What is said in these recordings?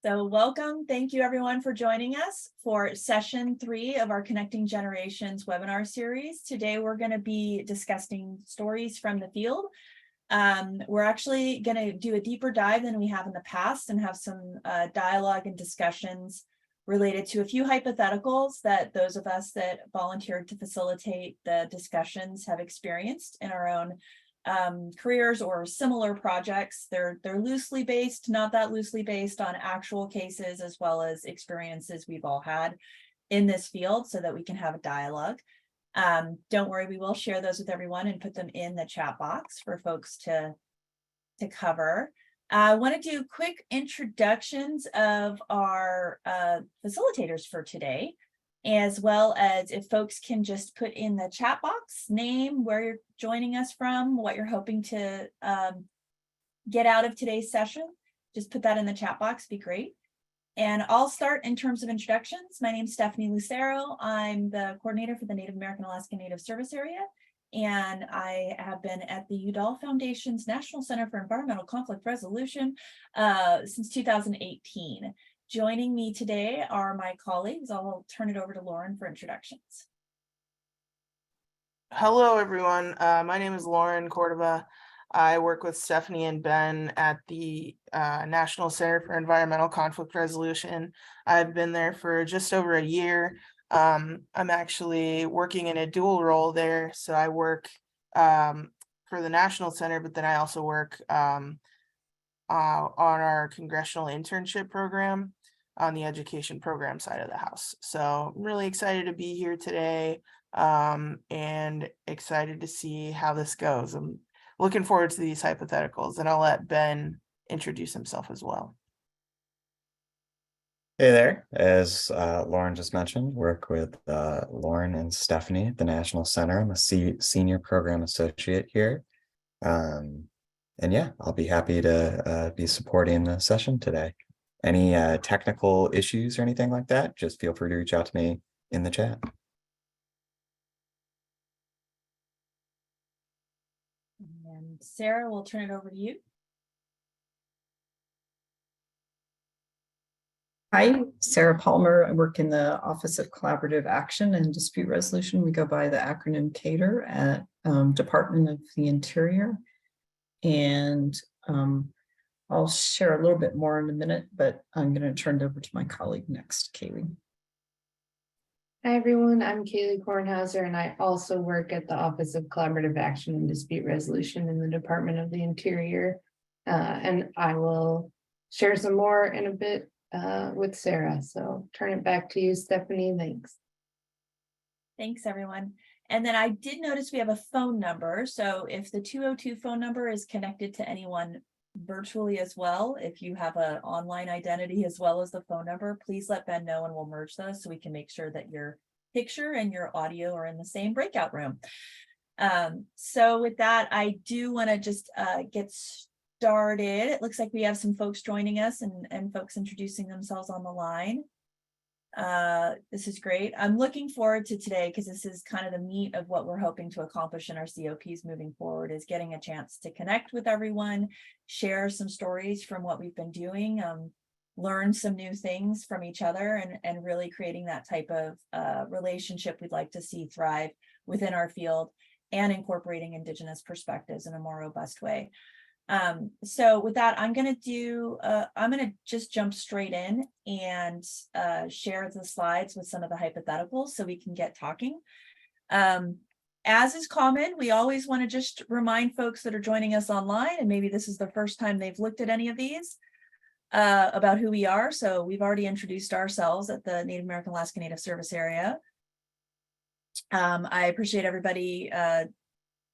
So welcome. Thank you everyone for joining us for session 3 of our Connecting Generations webinar series. Today we're going to be discussing stories from the field. We're actually going to do a deeper dive than we have in the past and have some dialogue and discussions related to a few hypotheticals that those of us that volunteered to facilitate the discussions have experienced in our own careers or similar projects. They're loosely based, not that loosely based, on actual cases as well as experiences we've all had in this field so that we can have a dialogue. Don't worry, we will share those with everyone and put them in the chat box for folks to cover. I want to do quick introductions of our facilitators for today, as well as if folks can just put in the chat box name, where you're joining us from, what you're hoping to get out of today's session. Just put that in the chat box, be great. And I'll start in terms of introductions. My name is Stephanie Lucero. I'm the coordinator for the Native American Alaska Native Service Area, and I have been at the Udall Foundation's National Center for Environmental Conflict Resolution since 2018. Joining me today are my colleagues. I'll turn it over to Lauren for introductions. Hello, everyone. My name is Lauren Cordova. I work with Stephanie and Ben at the National Center for Environmental Conflict Resolution. I've been there for just over a year. I'm actually working in a dual role there. So I work for the National Center, but then I also work on our congressional internship program on the education program side of the house. So I'm really excited to be here today and excited to see how this goes. I'm looking forward to these hypotheticals, and I'll let Ben introduce himself as well. Hey there, as Lauren just mentioned, work with Lauren and Stephanie at the National Center. I'm a senior program associate here. And yeah, I'll be happy to be supporting the session today. Any technical issues or anything like that, just feel free to reach out to me in the chat. And Sarah, we'll turn it over to you. Hi, Sarah Palmer. I work in the Office of Collaborative Action and Dispute Resolution. We go by the acronym CATER at Department of the Interior. And I'll share a little bit more in a minute, but I'm going to turn it over to my colleague next, Kaylee. Hi, everyone. I'm Kaylee Kornhauser, and I also work at the Office of Collaborative Action and Dispute Resolution in the Department of the Interior. And I will share some more in a bit with Sarah. So turn it back to you, Stephanie. Thanks. Thanks, everyone. And then I did notice we have a phone number. So if the 202 phone number is connected to anyone virtually as well, if you have an online identity as well as the phone number, please let Ben know and we'll merge those so we can make sure that your picture and your audio are in the same breakout room. So with that, I do want to just get started. It looks like we have some folks joining us and folks introducing themselves on the line. This is great. I'm looking forward to today because this is kind of the meat of what we're hoping to accomplish in our COPs moving forward, is getting a chance to connect with everyone, share some stories from what we've been doing, learn some new things from each other, and really creating that type of relationship we'd like to see thrive within our field and incorporating Indigenous perspectives in a more robust way. So with that, I'm going to just jump straight in and share the slides with some of the hypotheticals so we can get talking. As is common, we always want to just remind folks that are joining us online, and maybe this is the first time they've looked at any of these, about who we are. So we've already introduced ourselves at the Native American Alaska Native Service Area. I appreciate everybody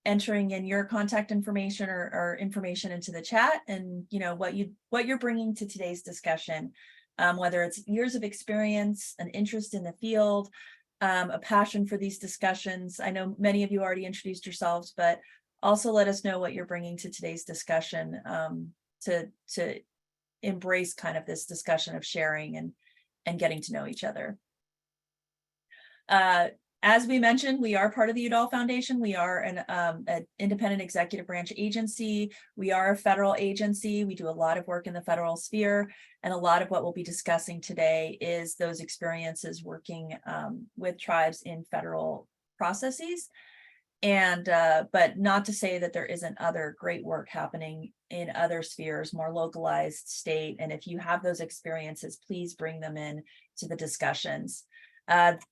entering in your contact information or information into the chat, and what you're bringing to today's discussion, whether it's years of experience, an interest in the field, a passion for these discussions. I know many of you already introduced yourselves, but also let us know what you're bringing to today's discussion to embrace kind of this discussion of sharing and getting to know each other. As we mentioned, we are part of the Udall Foundation. We are an independent executive branch agency. We are a federal agency. We do a lot of work in the federal sphere, and a lot of what we'll be discussing today is those experiences working with tribes in federal processes. And but not to say that there isn't other great work happening in other spheres, more localized state. And if you have those experiences, please bring them in to the discussions.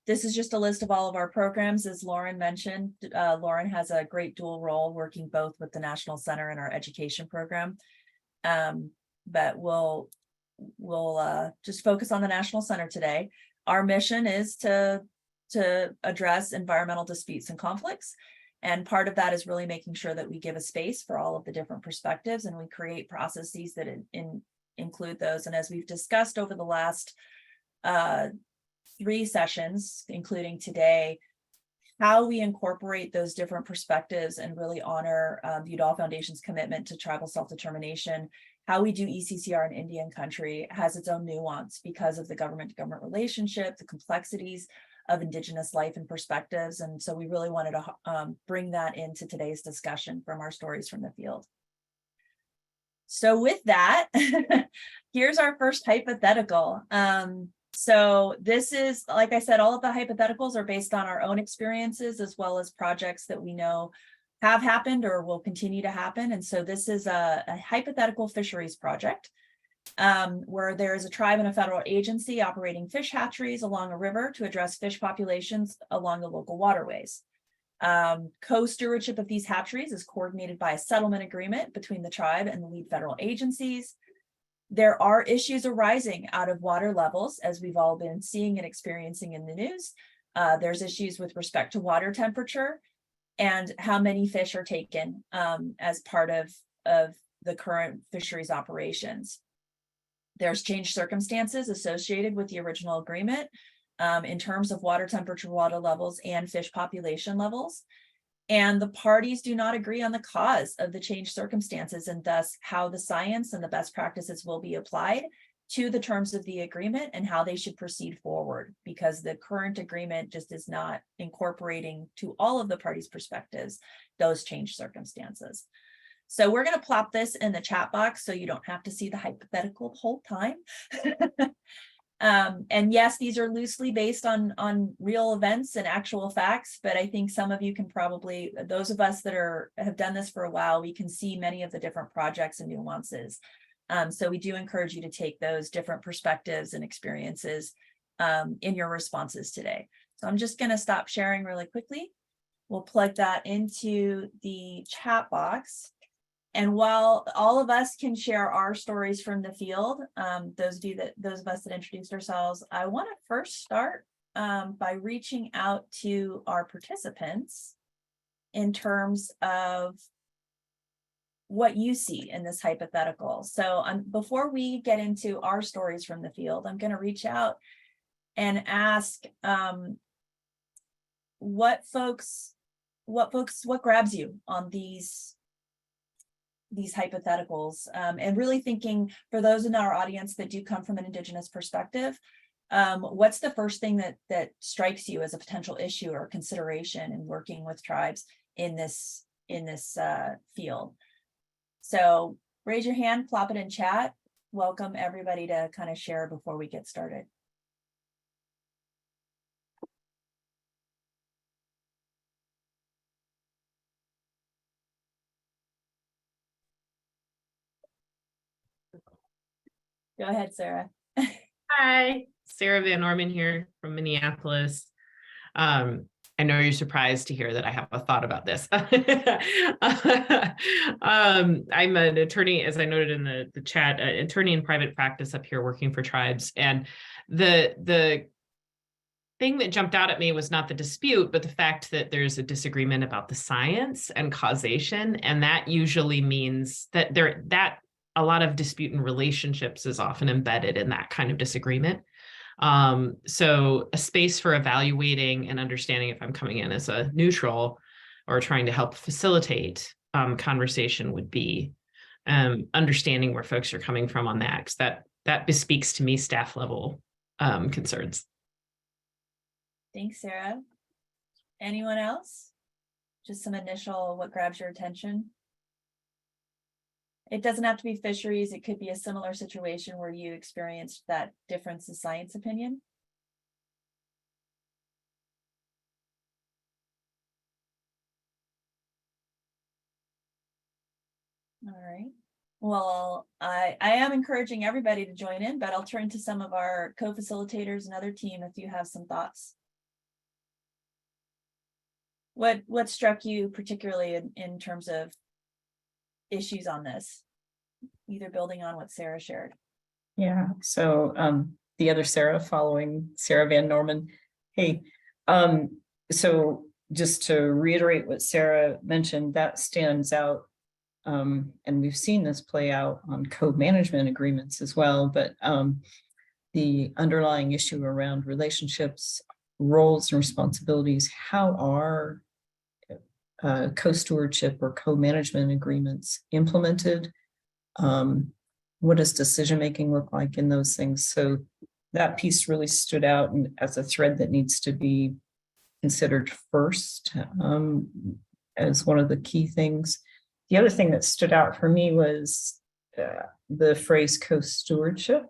This is just a list of all of our programs. As Lauren mentioned, Lauren has a great dual role working both with the National Center and our education program. But we'll just focus on the National Center today. Our mission is to address environmental disputes and conflicts. And part of that is really making sure that we give a space for all of the different perspectives, and we create processes that include those. And as we've discussed over the last 3 sessions, including today, how we incorporate those different perspectives and really honor the Udall Foundation's commitment to tribal self-determination. How we do ECCR in Indian country has its own nuance because of the government-to-government relationship, the complexities of Indigenous life and perspectives. And so we really wanted to bring that into today's discussion from our stories from the field. So with that, here's our first hypothetical. So this is, like I said, all of the hypotheticals are based on our own experiences as well as projects that we know have happened or will continue to happen. And so this is a hypothetical fisheries project where there is a tribe and a federal agency operating fish hatcheries along a river to address fish populations along the local waterways. Co-stewardship of these hatcheries is coordinated by a settlement agreement between the tribe and the lead federal agencies. There are issues arising out of water levels, as we've all been seeing and experiencing in the news. There's issues with respect to water temperature and how many fish are taken as part of the current fisheries operations. There's changed circumstances associated with the original agreement in terms of water temperature, water levels, and fish population levels. And the parties do not agree on the cause of the changed circumstances, and thus how the science and the best practices will be applied to the terms of the agreement and how they should proceed forward, because the current agreement just is not incorporating to all of the parties' perspectives those changed circumstances. So we're going to plop this in the chat box so you don't have to see the hypothetical the whole time. And yes, these are loosely based on real events and actual facts, but I think some of you can probably, those of us that have done this for a while, we can see many of the different projects and nuances. So we do encourage you to take those different perspectives and experiences in your responses today. So I'm just going to stop sharing really quickly. We'll plug that into the chat box. And while all of us can share our stories from the field, those of us that introduced ourselves, I want to first start by reaching out to our participants in terms of what you see in this hypothetical. So before we get into our stories from the field, I'm going to reach out and ask what grabs you on these hypotheticals, and really thinking for those in our audience that do come from an Indigenous perspective, what's the first thing that strikes you as a potential issue or consideration in working with tribes in this field? So raise your hand, plop it in chat. Welcome everybody to kind of share before we get started. Go ahead, Sarah. Hi, Sarah Van Orman here from Minneapolis. I know you're surprised to hear that I have a thought about this. I'm an attorney, as I noted in the chat, an attorney in private practice up here working for tribes. And the thing that jumped out at me was not the dispute, but the fact that there's a disagreement about the science and causation. And that usually means that a lot of dispute in relationships is often embedded in that kind of disagreement. So a space for evaluating and understanding if I'm coming in as a neutral or trying to help facilitate conversation would be understanding where folks are coming from on that, because that bespeaks to me staff level concerns. Thanks, Sarah. Anyone else? Just some initial, what grabs your attention? It doesn't have to be fisheries. It could be a similar situation where you experienced that difference in science opinion. All right. Well, I am encouraging everybody to join in, but I'll turn to some of our co-facilitators and other team if you have some thoughts. What struck you particularly in terms of issues on this, either building on what Sarah shared? Yeah, so the other Sarah, following Sarah Van Norman. Hey, so just to reiterate what Sarah mentioned, that stands out. And we've seen this play out on co-management agreements as well, but the underlying issue around relationships, roles and responsibilities, how are co-stewardship or co-management agreements implemented? What does decision-making look like in those things? So that piece really stood out and as a thread that needs to be considered first as one of the key things. The other thing that stood out for me was the phrase co-stewardship.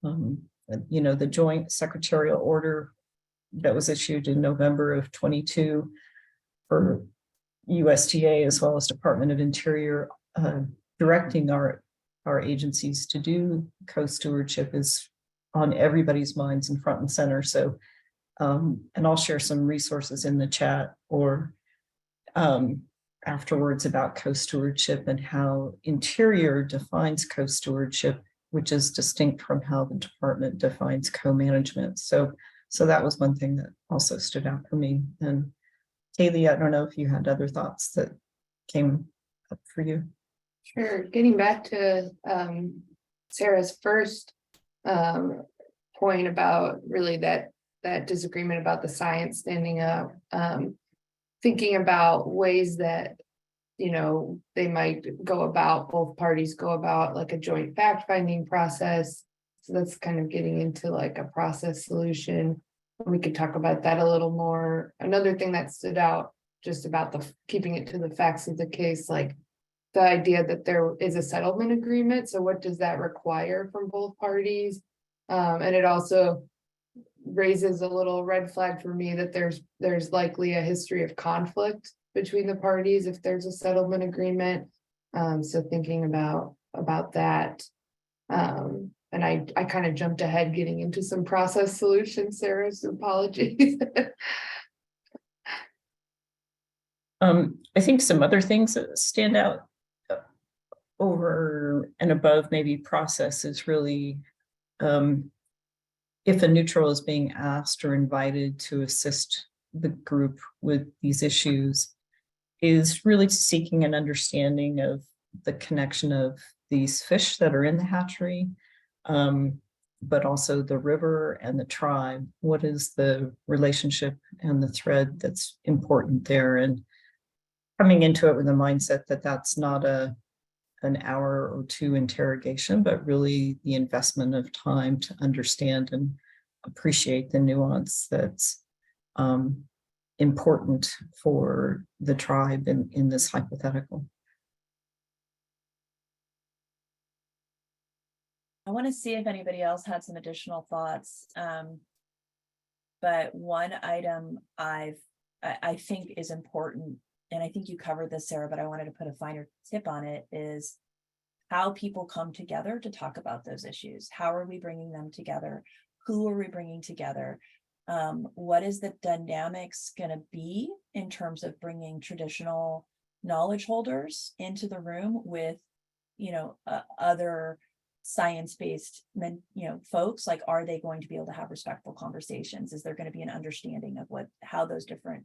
The joint secretarial order that was issued in November of 22 for USDA as well as Department of Interior, directing our agencies to do co-stewardship is on everybody's minds and front and center. So, and I'll share some resources in the chat or afterwards about co-stewardship and how Interior defines co-stewardship, which is distinct from how the department defines co-management. So that was one thing that also stood out for me. And Kaylee, I don't know if you had other thoughts that came up for you. Sure. Getting back to Sarah's first point about really that disagreement about the science standing up, thinking about ways that, they might go about, both parties go about like a joint fact-finding process. So that's kind of getting into like a process solution. We could talk about that a little more. Another thing that stood out just about keeping it to the facts of the case, like the idea that there is a settlement agreement. So what does that require from both parties? And it also raises a little red flag for me that there's likely a history of conflict between the parties if there's a settlement agreement. So thinking about that. And I kind of jumped ahead getting into some process solutions, Sarah, so apologies. I think some other things that stand out over and above maybe process is really if a neutral is being asked or invited to assist the group with these issues, is really seeking an understanding of the connection of these fish that are in the hatchery, but also the river and the tribe. What is the relationship and the thread that's important there? And coming into it with a mindset that that's not an hour or two interrogation, but really the investment of time to understand and appreciate the nuance that's important for the tribe in this hypothetical. I want to see if anybody else had some additional thoughts. But one item I think is important, and I think you covered this, Sarah, but I wanted to put a finer tip on it, is how people come together to talk about those issues. How are we bringing them together? Who are we bringing together? What is the dynamics going to be in terms of bringing traditional knowledge holders into the room with, other science-based folks? Like, are they going to be able to have respectful conversations? Is there going to be an understanding of how those different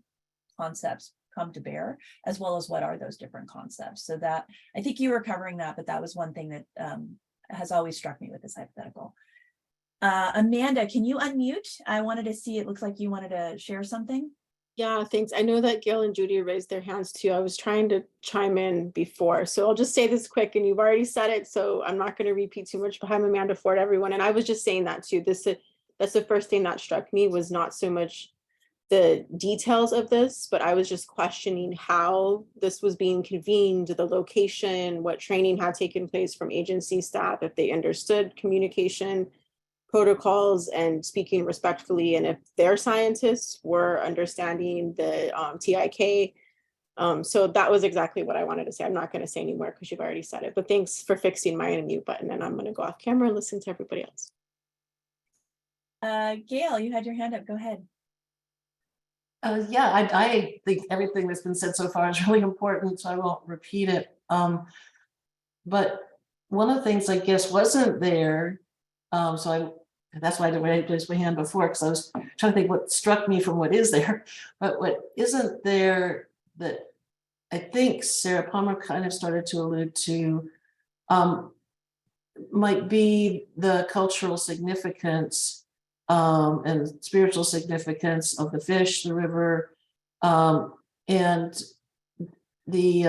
concepts come to bear, as well as what are those different concepts? So that, I think you were covering that, but that was one thing that has always struck me with this hypothetical. Amanda, can you unmute? I wanted to see, it looks like you wanted to share something. Yeah, thanks. I know that Gail and Judy raised their hands too. I was trying to chime in before, so I'll just say this quick, and you've already said it, so I'm not going to repeat too much. But I'm Amanda Ford, everyone. And I was just saying that too. That's the first thing that struck me, was not so much the details of this, but I was just questioning how this was being convened, the location, what training had taken place from agency staff, if they understood communication protocols and speaking respectfully, and if their scientists were understanding the TIK. So that was exactly what I wanted to say. I'm not going to say anymore because you've already said it, but thanks for fixing my unmute button, and I'm going to go off camera and listen to everybody else. Gail, you had your hand up. Go ahead. Yeah, I think everything that's been said so far is really important, so I won't repeat it. But one of the things I guess wasn't there, that's why I didn't raise my hand before, because I was trying to think what struck me from what is there. But what isn't there that I think Sarah Palmer kind of started to allude to might be the cultural significance and spiritual significance of the fish, the river, and the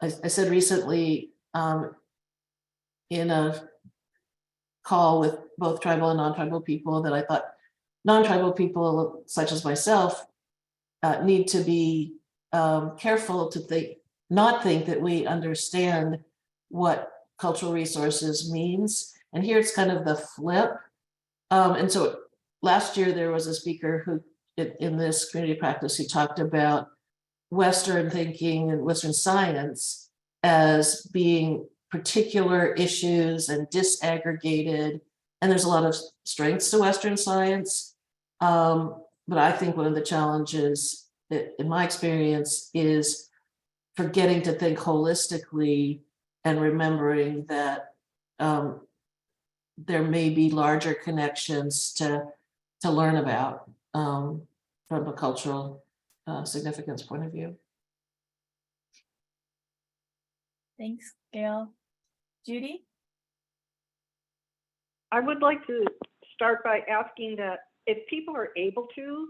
I said recently in a call with both tribal and non-tribal people that I thought non-tribal people such as myself need to be careful to not think that we understand what cultural resources means. And here it's kind of the flip. And so last year there was a speaker who in this community practice who talked about Western thinking and Western science as being particular issues and disaggregated. And there's a lot of strengths to Western science. But I think one of the challenges that, in my experience, is forgetting to think holistically and remembering that there may be larger connections to learn about from a cultural significance point of view. Thanks, Gail. Judy? I would like to start by asking that if people are able to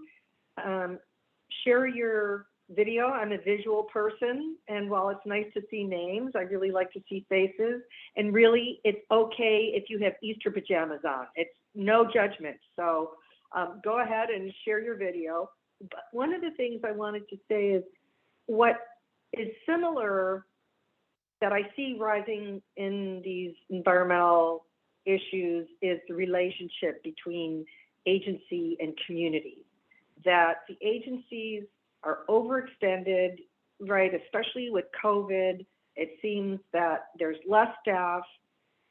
share your video. I'm a visual person, and while it's nice to see names, I really like to see faces. And really, it's okay if you have Easter pajamas on. It's no judgment. So go ahead and share your video. But one of the things I wanted to say is what is similar that I see rising in these environmental issues is the relationship between agency and community. That the agencies are overextended, right? Especially with COVID, it seems that there's less staff,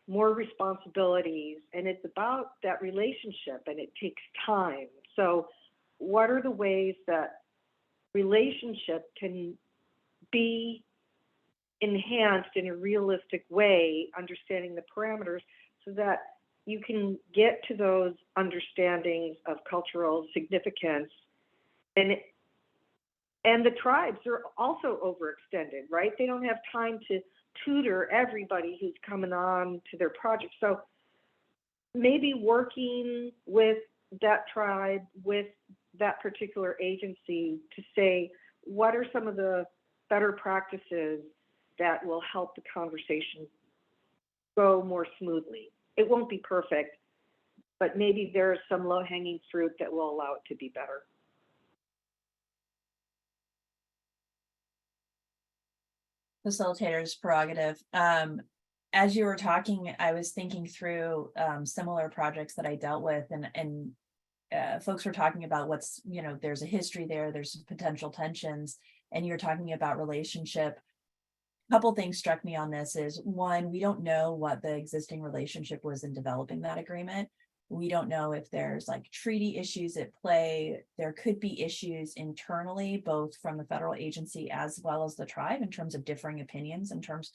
more responsibilities, and it's about that relationship, and it takes time. So what are the ways that relationship can be enhanced in a realistic way, understanding the parameters, so that you can get to those understandings of cultural significance? And the tribes are also overextended, right? They don't have time to tutor everybody who's coming on to their project. So maybe working with that tribe, with that particular agency to say, what are some of the better practices that will help the conversation go more smoothly? It won't be perfect, but maybe there's some low-hanging fruit that will allow it to be better. Facilitator's prerogative. As you were talking, I was thinking through similar projects that I dealt with, and folks were talking about what's, there's a history there, there's some potential tensions, and you're talking about relationship. A couple things struck me on this is, one, we don't know what the existing relationship was in developing that agreement. We don't know if there's like treaty issues at play. There could be issues internally, both from the federal agency as well as the tribe, in terms of differing opinions, in terms,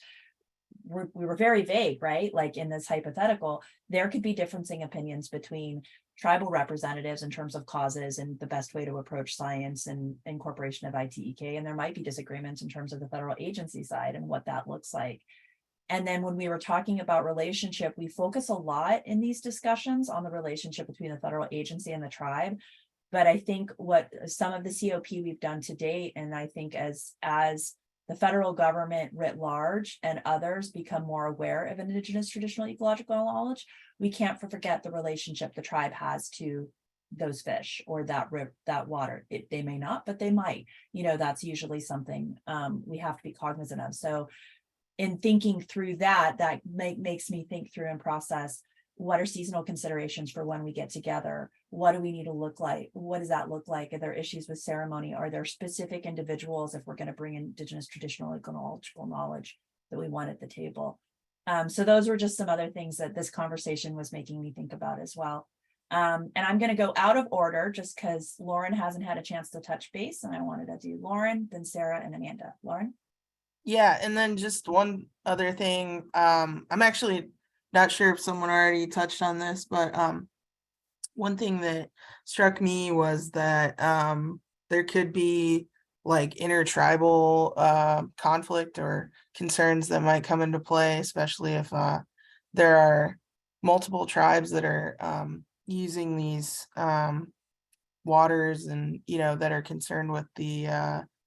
we were very vague, right? Like in this hypothetical, there could be differing opinions between tribal representatives in terms of causes and the best way to approach science and incorporation of ITEK. And there might be disagreements in terms of the federal agency side and what that looks like. And then when we were talking about relationship, we focus a lot in these discussions on the relationship between the federal agency and the tribe. But I think what some of the COP we've done to date, and I think as the federal government writ large and others become more aware of Indigenous traditional ecological knowledge, we can't forget the relationship the tribe has to those fish or that that water. They may not, but they might. That's usually something we have to be cognizant of. So in thinking through that makes me think through and process, what are seasonal considerations for when we get together? What do we need to look like? What does that look like? Are there issues with ceremony? Are there specific individuals, if we're going to bring Indigenous traditional ecological knowledge, that we want at the table? So those were just some other things that this conversation was making me think about as well. And I'm going to go out of order just because Lauren hasn't had a chance to touch base, and I wanted to do Lauren, then Sarah, and Amanda. Lauren? Yeah, and then just one other thing. I'm actually not sure if someone already touched on this, but one thing that struck me was that there could be like intertribal conflict or concerns that might come into play, especially if there are multiple tribes that are using these waters and that are concerned with the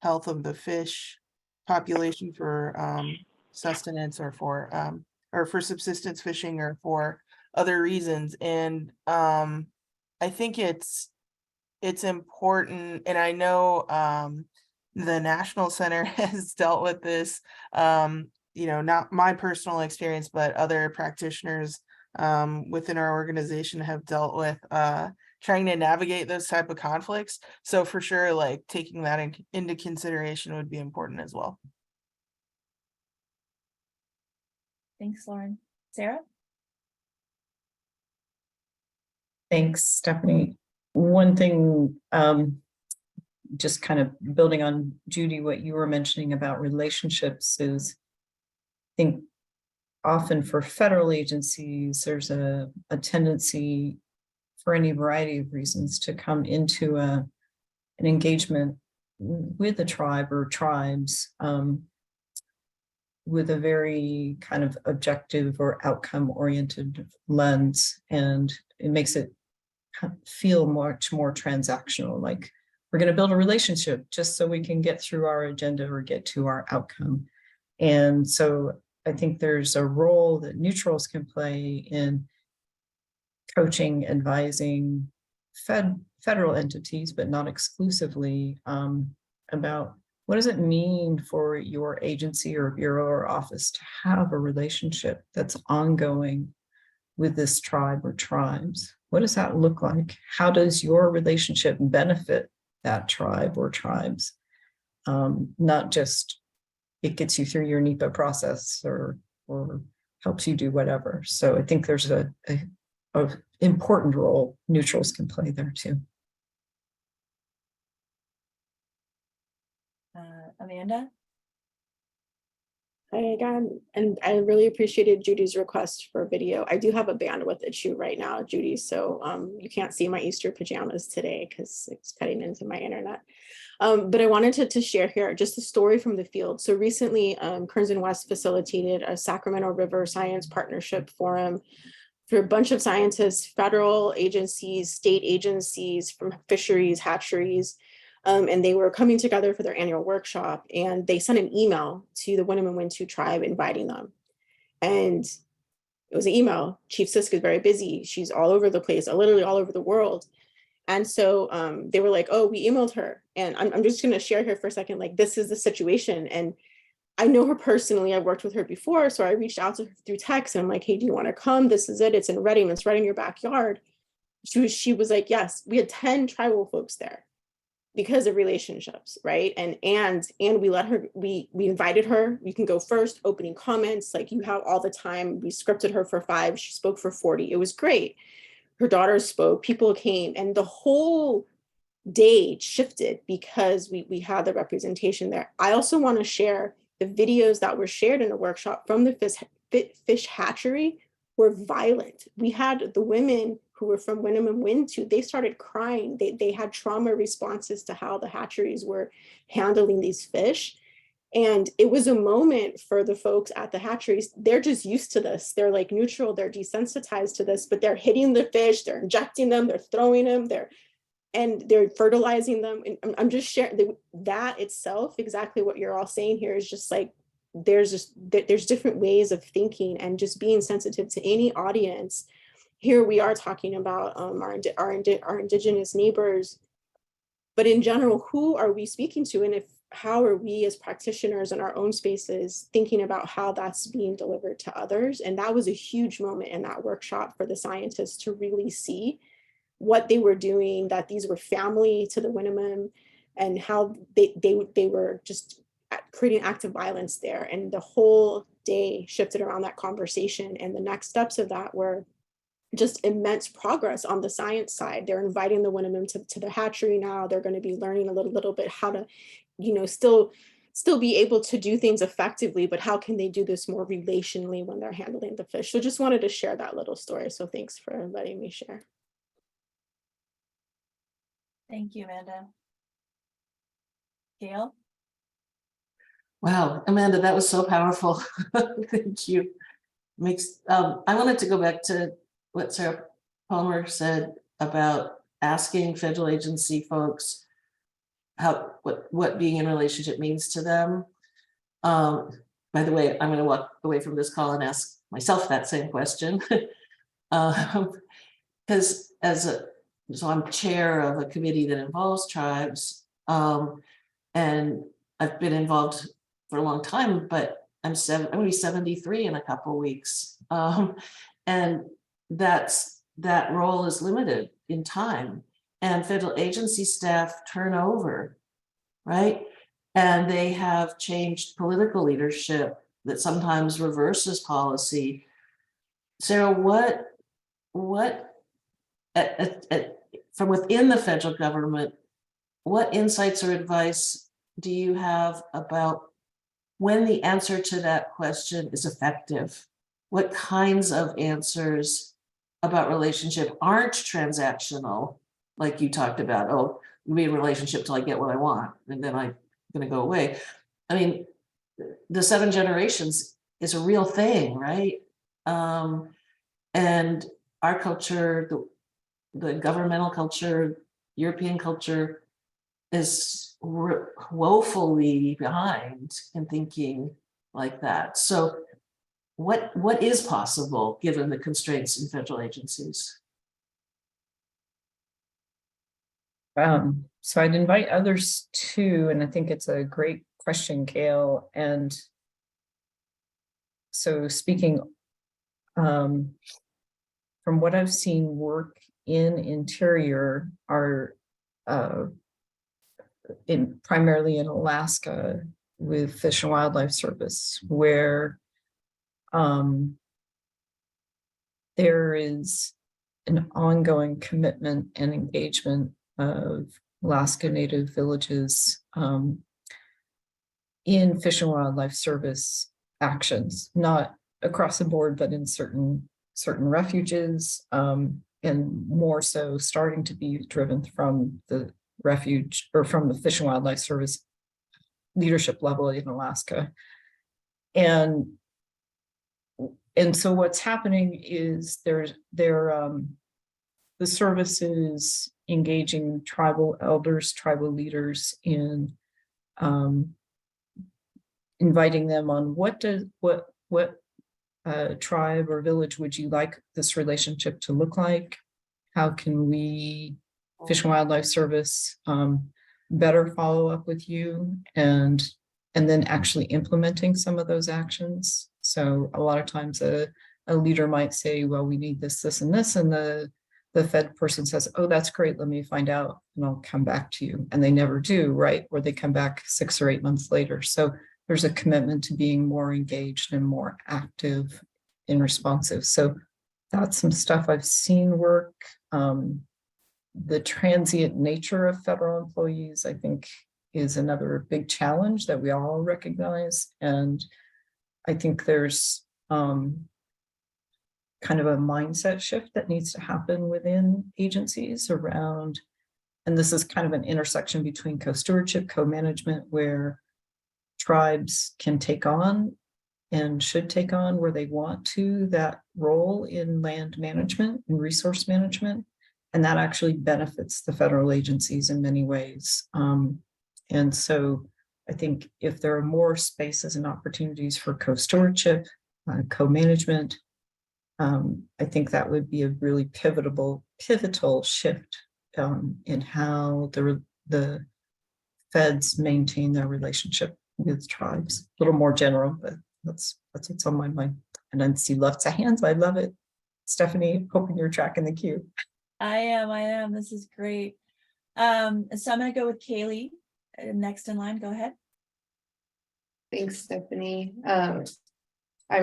health of the fish population for sustenance or for subsistence fishing or for other reasons. And I think it's important, and I know the National Center has dealt with this, not my personal experience, but other practitioners within our organization have dealt with trying to navigate those type of conflicts. So for sure, like taking that into consideration would be important as well. Thanks, Lauren. Sarah? Thanks, Stephanie. One thing, just kind of building on Judy, what you were mentioning about relationships is, I think often for federal agencies, there's a tendency for any variety of reasons to come into an engagement with a tribe or tribes with a very kind of objective or outcome oriented lens, and it makes it feel much more transactional, like we're going to build a relationship just so we can get through our agenda or get to our outcome. And so I think there's a role that neutrals can play in coaching, advising federal entities, but not exclusively, about what does it mean for your agency or bureau or office to have a relationship that's ongoing with this tribe or tribes? What does that look like? How does your relationship benefit that tribe or tribes? Not just it gets you through your NEPA process or helps you do whatever. So I think there's a important role neutrals can play there too. Amanda? Hi again, and I really appreciated Judy's request for video. I do have a bandwidth issue right now, Judy, so you can't see my Easter pajamas today because it's cutting into my internet. But I wanted to share here just a story from the field. So recently, Kearns and West facilitated a Sacramento River Science Partnership Forum for a bunch of scientists, federal agencies, state agencies, from fisheries, hatcheries, and they were coming together for their annual workshop, and they sent an email to the Winnemem Wintu tribe inviting them. And it was an email. Chief Sisk is very busy. She's all over the place, literally all over the world. And so they were like, oh, we emailed her. And I'm just going to share here for a second, like, this is the situation. And I know her personally. I've worked with her before. So I reached out to her through text and I'm like, hey, do you want to come? This is it. It's in Reading. It's right in your backyard. She was like, yes. We had 10 tribal folks there because of relationships, right? And we let her, we invited her. You can go first, opening comments, like you have all the time. We scripted her for 5. She spoke for 40. It was great. Her daughter spoke, people came, and the whole day shifted because we had the representation there. I also want to share the videos that were shared in the workshop from the fish hatchery were violent. We had the women who were from Winnemem Wintu, they started crying. They had trauma responses to how the hatcheries were handling these fish. And it was a moment for the folks at the hatcheries. They're just used to this. They're like neutral, they're desensitized to this, but they're hitting the fish, they're injecting them, they're throwing them, they're fertilizing them. And I'm just sharing that itself, exactly what you're all saying here is just like, there's different ways of thinking and just being sensitive to any audience here we are talking about our indigenous neighbors, but in general, who are we speaking to? And how are we as practitioners in our own spaces thinking about how that's being delivered to others? And that was a huge moment in that workshop for the scientists to really see what they were doing, that these were family to the Winnemem, and how they were just creating active violence there. And the whole day shifted around that conversation. And the next steps of that were just immense progress on the science side. They're inviting the Winnemem to the hatchery now. They're going to be learning a little bit how to, still be able to do things effectively, but how can they do this more relationally when they're handling the fish? So just wanted to share that little story. So thanks for letting me share. Thank you, Amanda. Gail? Wow, Amanda, that was so powerful. Thank you. I wanted to go back to what Sarah Palmer said about asking federal agency folks what being in relationship means to them. By the way, I'm going to walk away from this call and ask myself that same question. Because so I'm chair of a committee that involves tribes, and I've been involved for a long time, but I'm going to be 73 in a couple of weeks. And that role is limited in time, and federal agency staff turn over, right? And they have changed political leadership that sometimes reverses policy. Sarah, from within the federal government, what insights or advice do you have about when the answer to that question is effective? What kinds of answers about relationship aren't transactional, like you talked about? Oh, we'll be in a relationship till I get what I want, and then I'm going to go away. I mean, the 7 generations is a real thing, right? And our culture, the governmental culture, European culture, is woefully behind in thinking like that. So what is possible given the constraints in federal agencies? So I'd invite others too, and I think it's a great question, Gail. And so speaking from what I've seen work in Interior are primarily in Alaska with Fish and Wildlife Service, where there is an ongoing commitment and engagement of Alaska Native villages in Fish and Wildlife Service actions, not across the board, but in certain refuges, and more so starting to be driven from the refuge or from the Fish and Wildlife Service leadership level in Alaska. And so what's happening is the service is engaging tribal elders, tribal leaders in inviting them on what tribe or village would you like this relationship to look like? How can we, Fish and Wildlife Service, better follow up with you, and then actually implementing some of those actions? So a lot of times a leader might say, well, we need this, this, and this, and the Fed person says, oh, that's great, let me find out and I'll come back to you. And they never do, right? Or they come back 6 or 8 months later. So there's a commitment to being more engaged and more active and responsive. So that's some stuff I've seen work. The transient nature of federal employees, I think, is another big challenge that we all recognize. And I think there's kind of a mindset shift that needs to happen within agencies around, and this is kind of an intersection between co-stewardship, co-management, where tribes can take on and should take on where they want to that role in land management and resource management. And that actually benefits the federal agencies in many ways. And so I think if there are more spaces and opportunities for co-stewardship, co-management, I think that would be a really pivotal shift in how the feds maintain their relationship with tribes. A little more general, but that's what's on my mind. And I see lots of hands. I love it. Stephanie, hoping you're tracking the queue. I am. This is great. So I'm going to go with Kaylee next in line. Go ahead. Thanks, Stephanie. Gail, I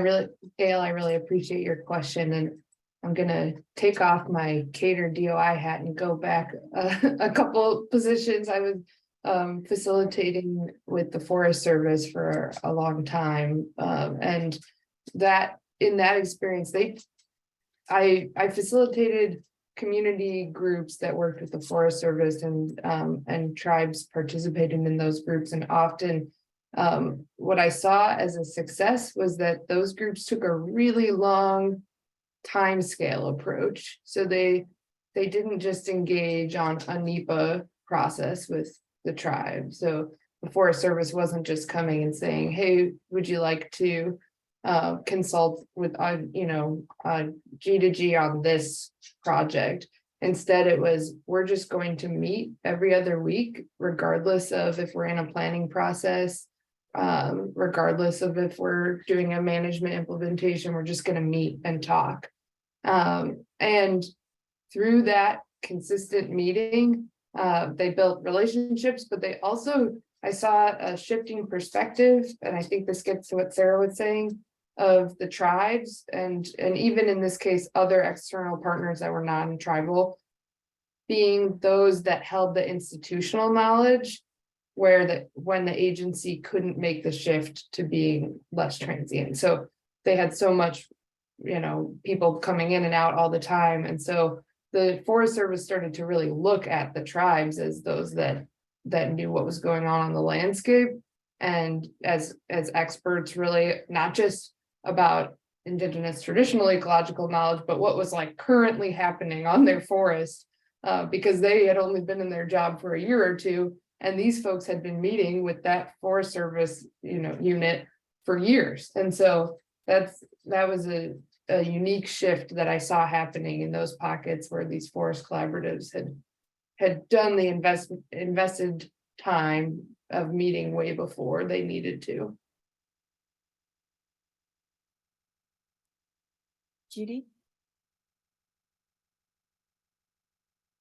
really appreciate your question, and I'm gonna take off my Cater DOI hat and go back a couple positions. I was facilitating with the Forest Service for a long time, and that in that experience, I facilitated community groups that worked with the Forest Service, and tribes participated in those groups, and often what I saw as a success was that those groups took a really long time scale approach. So they didn't just engage on a NEPA process with the tribe. So the Forest Service wasn't just coming and saying, hey, would you like to consult with G to G on this project? Instead, it was, we're just going to meet every other week, regardless of if we're in a planning process, regardless of if we're doing a management implementation, we're just going to meet and talk. And through that consistent meeting, they built relationships, but they also, I saw a shifting perspective, and I think this gets to what Sarah was saying, of the tribes, and even in this case, other external partners that were non-tribal, being those that held the institutional knowledge, where when the agency couldn't make the shift to being less transient. So they had so much, people coming in and out all the time. And so the Forest Service started to really look at the tribes as those that knew what was going on the landscape. And as experts, really not just about indigenous traditional ecological knowledge, but what was like currently happening on their forest, because they had only been in their job for a year or two. And these folks had been meeting with that Forest Service, unit for years. And so that was a unique shift that I saw happening in those pockets where these forest collaboratives had done the invested time of meeting way before they needed to. Judy?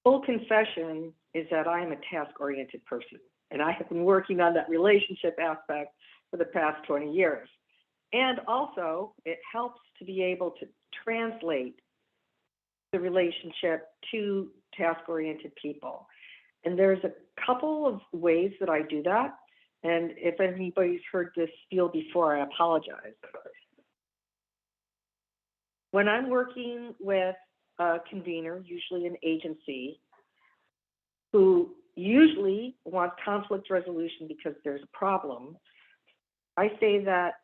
Full confession is that I am a task-oriented person, and I have been working on that relationship aspect for the past 20 years. And also, it helps to be able to translate the relationship to task-oriented people. And there's a couple of ways that I do that. And if anybody's heard this spiel before, I apologize. When I'm working with a convener, usually an agency, who usually wants conflict resolution because there's a problem, I say that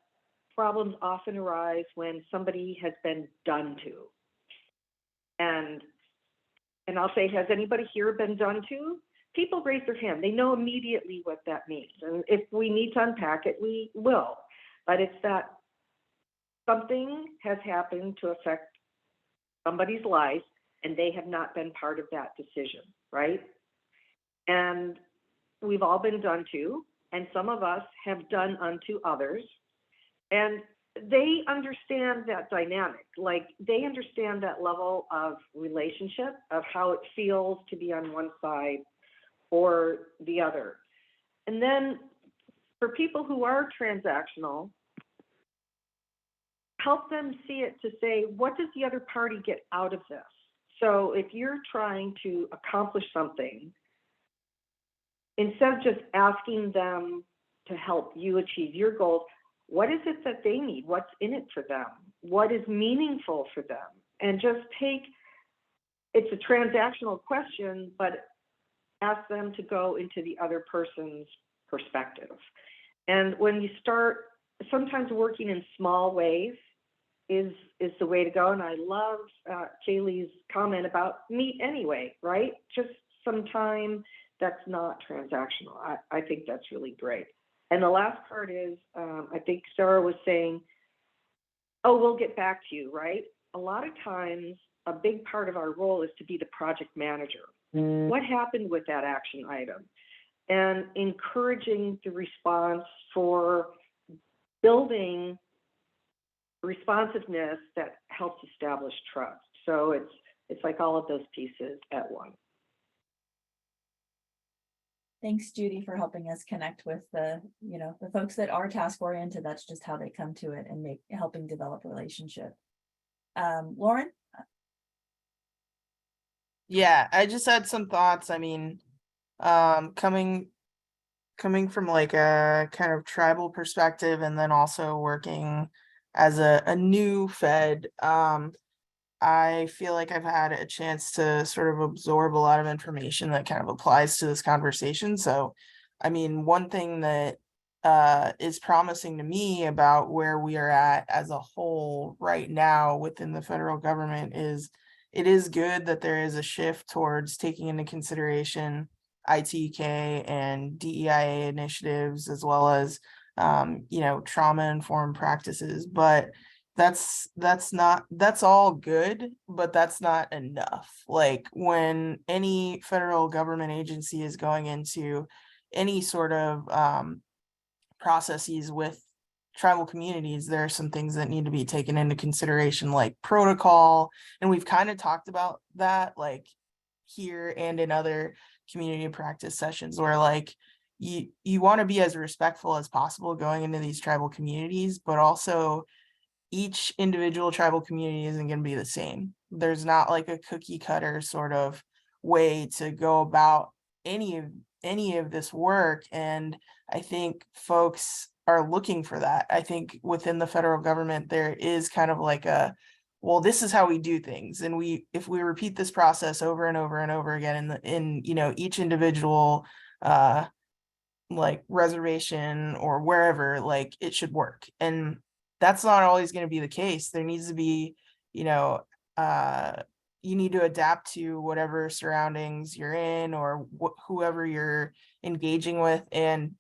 problems often arise when somebody has been done to. And I'll say, has anybody here been done to? People raise their hand. They know immediately what that means. And if we need to unpack it, we will. But it's that something has happened to affect somebody's life and they have not been part of that decision, right? And we've all been done to, and some of us have done unto others. And they understand that dynamic, like they understand that level of relationship, of how it feels to be on one side or the other. And then for people who are transactional, help them see it to say, what does the other party get out of this? So if you're trying to accomplish something, instead of just asking them to help you achieve your goals, what is it that they need? What's in it for them? What is meaningful for them? And just it's a transactional question, but ask them to go into the other person's perspective. And when you start, sometimes working in small ways is the way to go. And I love Kaylee's comment about meet anyway, right? Just some time that's not transactional. I think that's really great. And the last part is, I think Sarah was saying, oh, we'll get back to you, right? a lot of times a big part of our role is to be the project manager. What happened with that action item? And encouraging the response for building responsiveness that helps establish trust. So it's like all of those pieces at once. Thanks, Judy, for helping us connect with the folks that are task oriented. That's just how they come to it and helping develop a relationship. Lauren? Yeah, I just had some thoughts. I mean, coming from like a kind of tribal perspective, and then also working as a new Fed, I feel like I've had a chance to sort of absorb a lot of information that kind of applies to this conversation. So, I mean, one thing that is promising to me about where we are at as a whole right now within the federal government is it is good that there is a shift towards taking into consideration ITK and DEIA initiatives, as well as trauma-informed practices. But that's all good, but that's not enough. Like, when any federal government agency is going into any sort of processes with tribal communities, there are some things that need to be taken into consideration, like protocol. And we've kind of talked about that, like here and in other community practice sessions, where like you want to be as respectful as possible going into these tribal communities, but also each individual tribal community isn't going to be the same. There's not like a cookie cutter sort of way to go about any of this work. And I think folks are looking for that. I think within the federal government, there is kind of like well, this is how we do things. And if we repeat this process over and over and over again in each individual like reservation or wherever, like it should work. And that's not always going to be the case. There needs to be, you need to adapt to whatever surroundings you're in, or whoever you're engaging with. And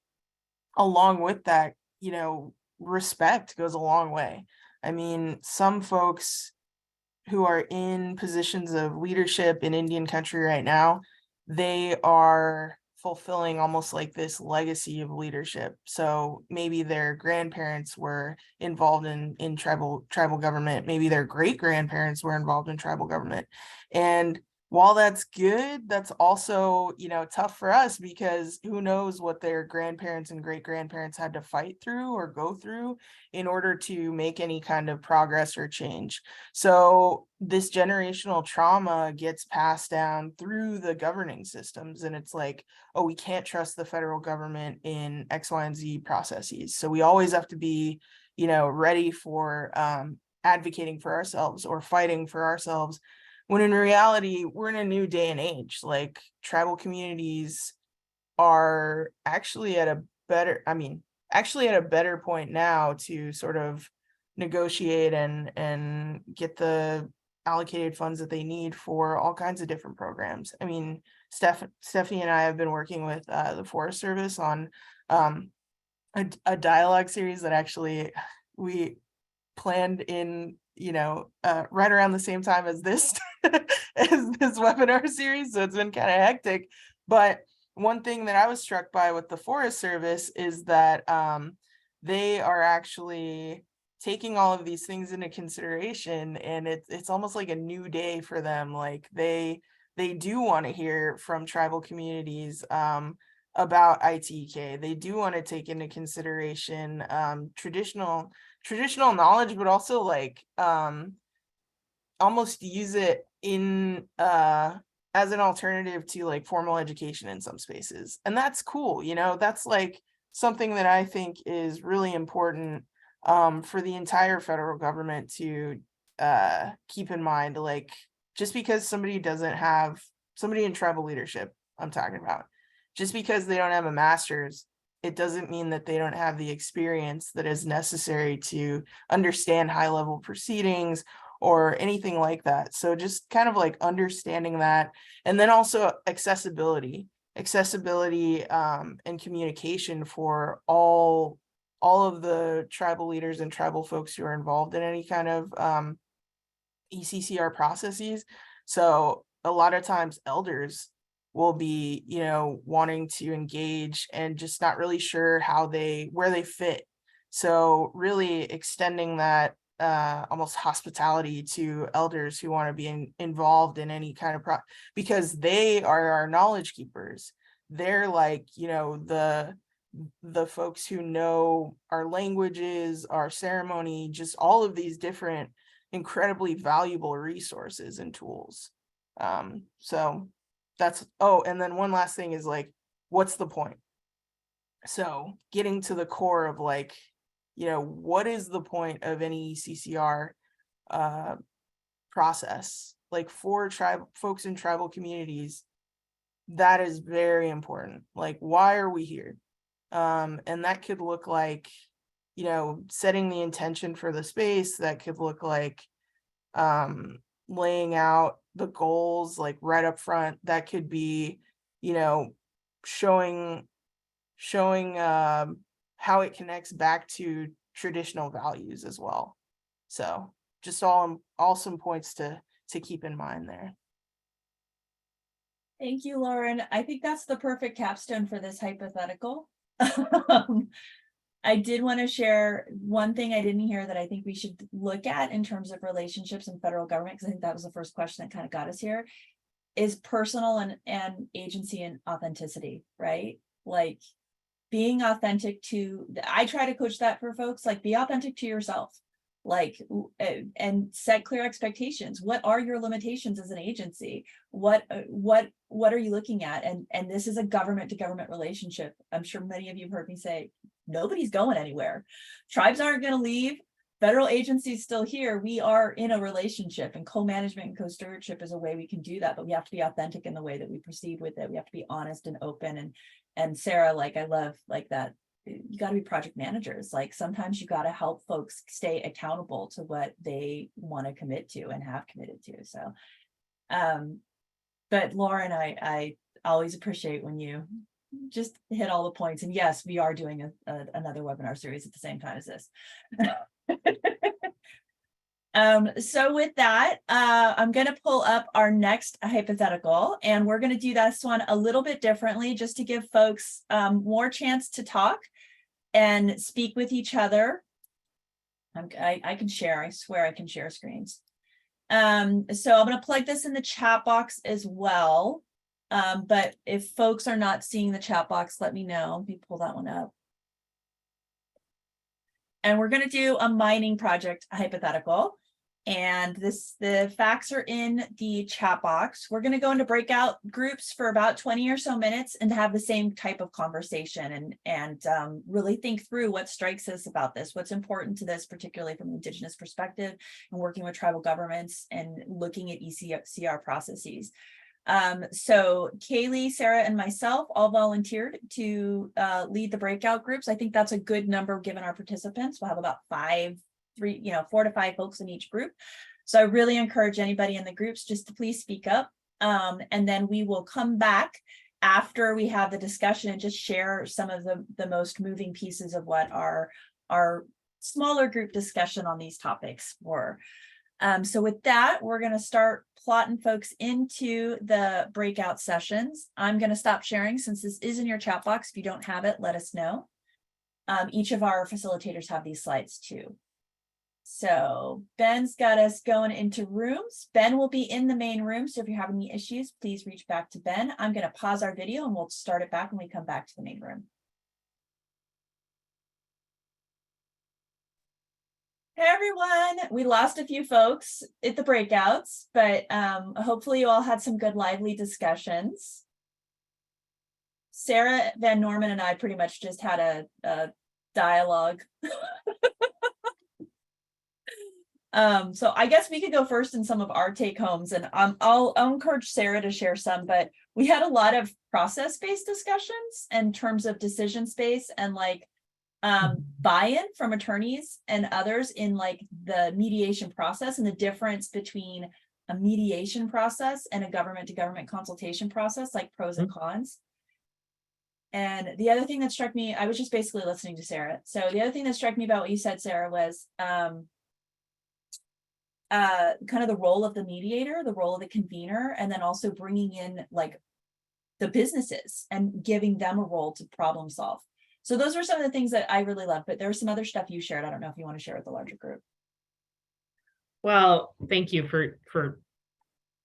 along with that, respect goes a long way. I mean, some folks who are in positions of leadership in Indian country right now, they are fulfilling almost like this legacy of leadership. So maybe their grandparents were involved in tribal government. Maybe their great grandparents were involved in tribal government. And while that's good, that's also, tough for us, because who knows what their grandparents and great grandparents had to fight through or go through in order to make any kind of progress or change. So this generational trauma gets passed down through the governing systems. And it's like, oh, we can't trust the federal government in X, Y, and Z processes. So we always have to be, ready for advocating for ourselves or fighting for ourselves. When in reality, we're in a new day and age. Like, tribal communities are actually at a better point now to sort of negotiate and get the allocated funds that they need for all kinds of different programs. I mean, Stephanie and I have been working with the Forest Service on a dialogue series that actually we planned in right around the same time as this as this webinar series, so it's been kind of hectic. But one thing that I was struck by with the Forest Service is that they are actually taking all of these things into consideration, and it's almost like a new day for them. Like, they do want to hear from tribal communities about ITK. They do want to take into consideration traditional knowledge, but also like almost use it in as an alternative to like formal education in some spaces. And that's cool. That's like something that I think is really important for the entire federal government to keep in mind. Like, just because somebody in tribal leadership, I'm talking about, just because they don't have a master's, it doesn't mean that they don't have the experience that is necessary to understand high level proceedings or anything like that. So just kind of like understanding that. And then also accessibility and communication for all of the tribal leaders and tribal folks who are involved in any kind of ECCR processes. So a lot of times elders will be, you know, wanting to engage and just not really sure where they fit. So really extending that almost hospitality to elders who want to be involved in any kind of because they are our knowledge keepers. They're like, you know, the folks who know our languages, our ceremony, just all of these different incredibly valuable resources and tools. So that's, oh, and then one last thing is like, what's the point? So getting to the core of like, you know, what is the point of any ECCR process? Like for folks in tribal communities, that is very important. Like, why are we here? And that could look like, you know, setting the intention for the space. That could look like laying out the goals like right up front. That could be, you know, showing how it connects back to traditional values as well. So just all some points to keep in mind there. Thank you, Lauren. I think that's the perfect capstone for this hypothetical. I did want to share one thing I didn't hear that I think we should look at in terms of relationships in federal government, because I think that was the first question that kind of got us here, is personal and agency and authenticity, right? Like being authentic I try to coach that for folks, like be authentic to yourself, like, and set clear expectations. What are your limitations as an agency? What are you looking at? And this is a government to government relationship. I'm sure many of you have heard me say, nobody's going anywhere. Tribes aren't going to leave. Federal agencies still here. We are in a relationship, and co-management and co-stewardship is a way we can do that, but we have to be authentic in the way that we proceed with it. We have to be honest and open. And Sarah, like, I love like that. You got to be project managers. Like sometimes you got to help folks stay accountable to what they want to commit to and have committed to. So, but Lauren, I always appreciate when you just hit all the points. And yes, we are doing another webinar series at the same time as this. So with that, I'm going to pull up our next hypothetical, and we're going to do this one a little bit differently just to give folks more chance to talk and speak with each other. I can share, I swear I can share screens. So I'm going to plug this in the chat box as well. But if folks are not seeing the chat box, let me know. Let me pull that one up. And we're going to do a mining project hypothetical. And the facts are in the chat box. We're going to go into breakout groups for about 20 or so minutes and have the same type of conversation and really think through what strikes us about this, what's important to this, particularly from an Indigenous perspective, and working with tribal governments and looking at ECCR processes. So Kaylee, Sarah, and myself all volunteered to lead the breakout groups. I think that's a good number given our participants. We'll have about 4 to 5 folks in each group. So I really encourage anybody in the groups just to please speak up. And then we will come back after we have the discussion and just share some of the most moving pieces of what our smaller group discussion on these topics were. So with that, we're going to start plotting folks into the breakout sessions. I'm going to stop sharing since this is in your chat box. If you don't have it, let us know. Each of our facilitators have these slides too. So Ben's got us going into rooms. Ben will be in the main room. So if you have any issues, please reach back to Ben. I'm going to pause our video and we'll start it back when we come back to the main room. Hey everyone, we lost a few folks at the breakouts, but hopefully you all had some good lively discussions. Sarah Van Norman and I pretty much just had a dialogue. So I guess we could go first in some of our take homes, and I'll encourage Sarah to share some, but we had a lot of process-based discussions in terms of decision space and like buy-in from attorneys and others in like the mediation process and the difference between a mediation process and a government to government consultation process, like pros and cons. And the other thing that struck me, I was just basically listening to Sarah. So the other thing that struck me about what you said, Sarah, was kind of the role of the mediator, the role of the convener, and then also bringing in like the businesses and giving them a role to problem solve. So those were some of the things that I really loved, but there's some other stuff you shared. I don't know if you want to share with the larger group. Well, thank you for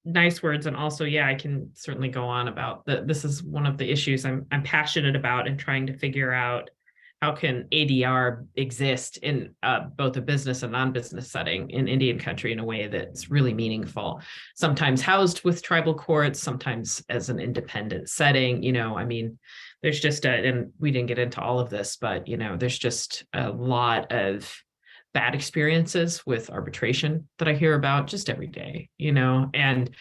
nice words. And also, yeah, I can certainly go on about this is one of the issues I'm passionate about and trying to figure out how can ADR exist in both a business and non-business setting in Indian country in a way that's really meaningful, sometimes housed with tribal courts, sometimes as an independent setting. You know, I mean, there's just and we didn't get into all of this, but, you know, there's just a lot of bad experiences with arbitration that I hear about just every day, you know, and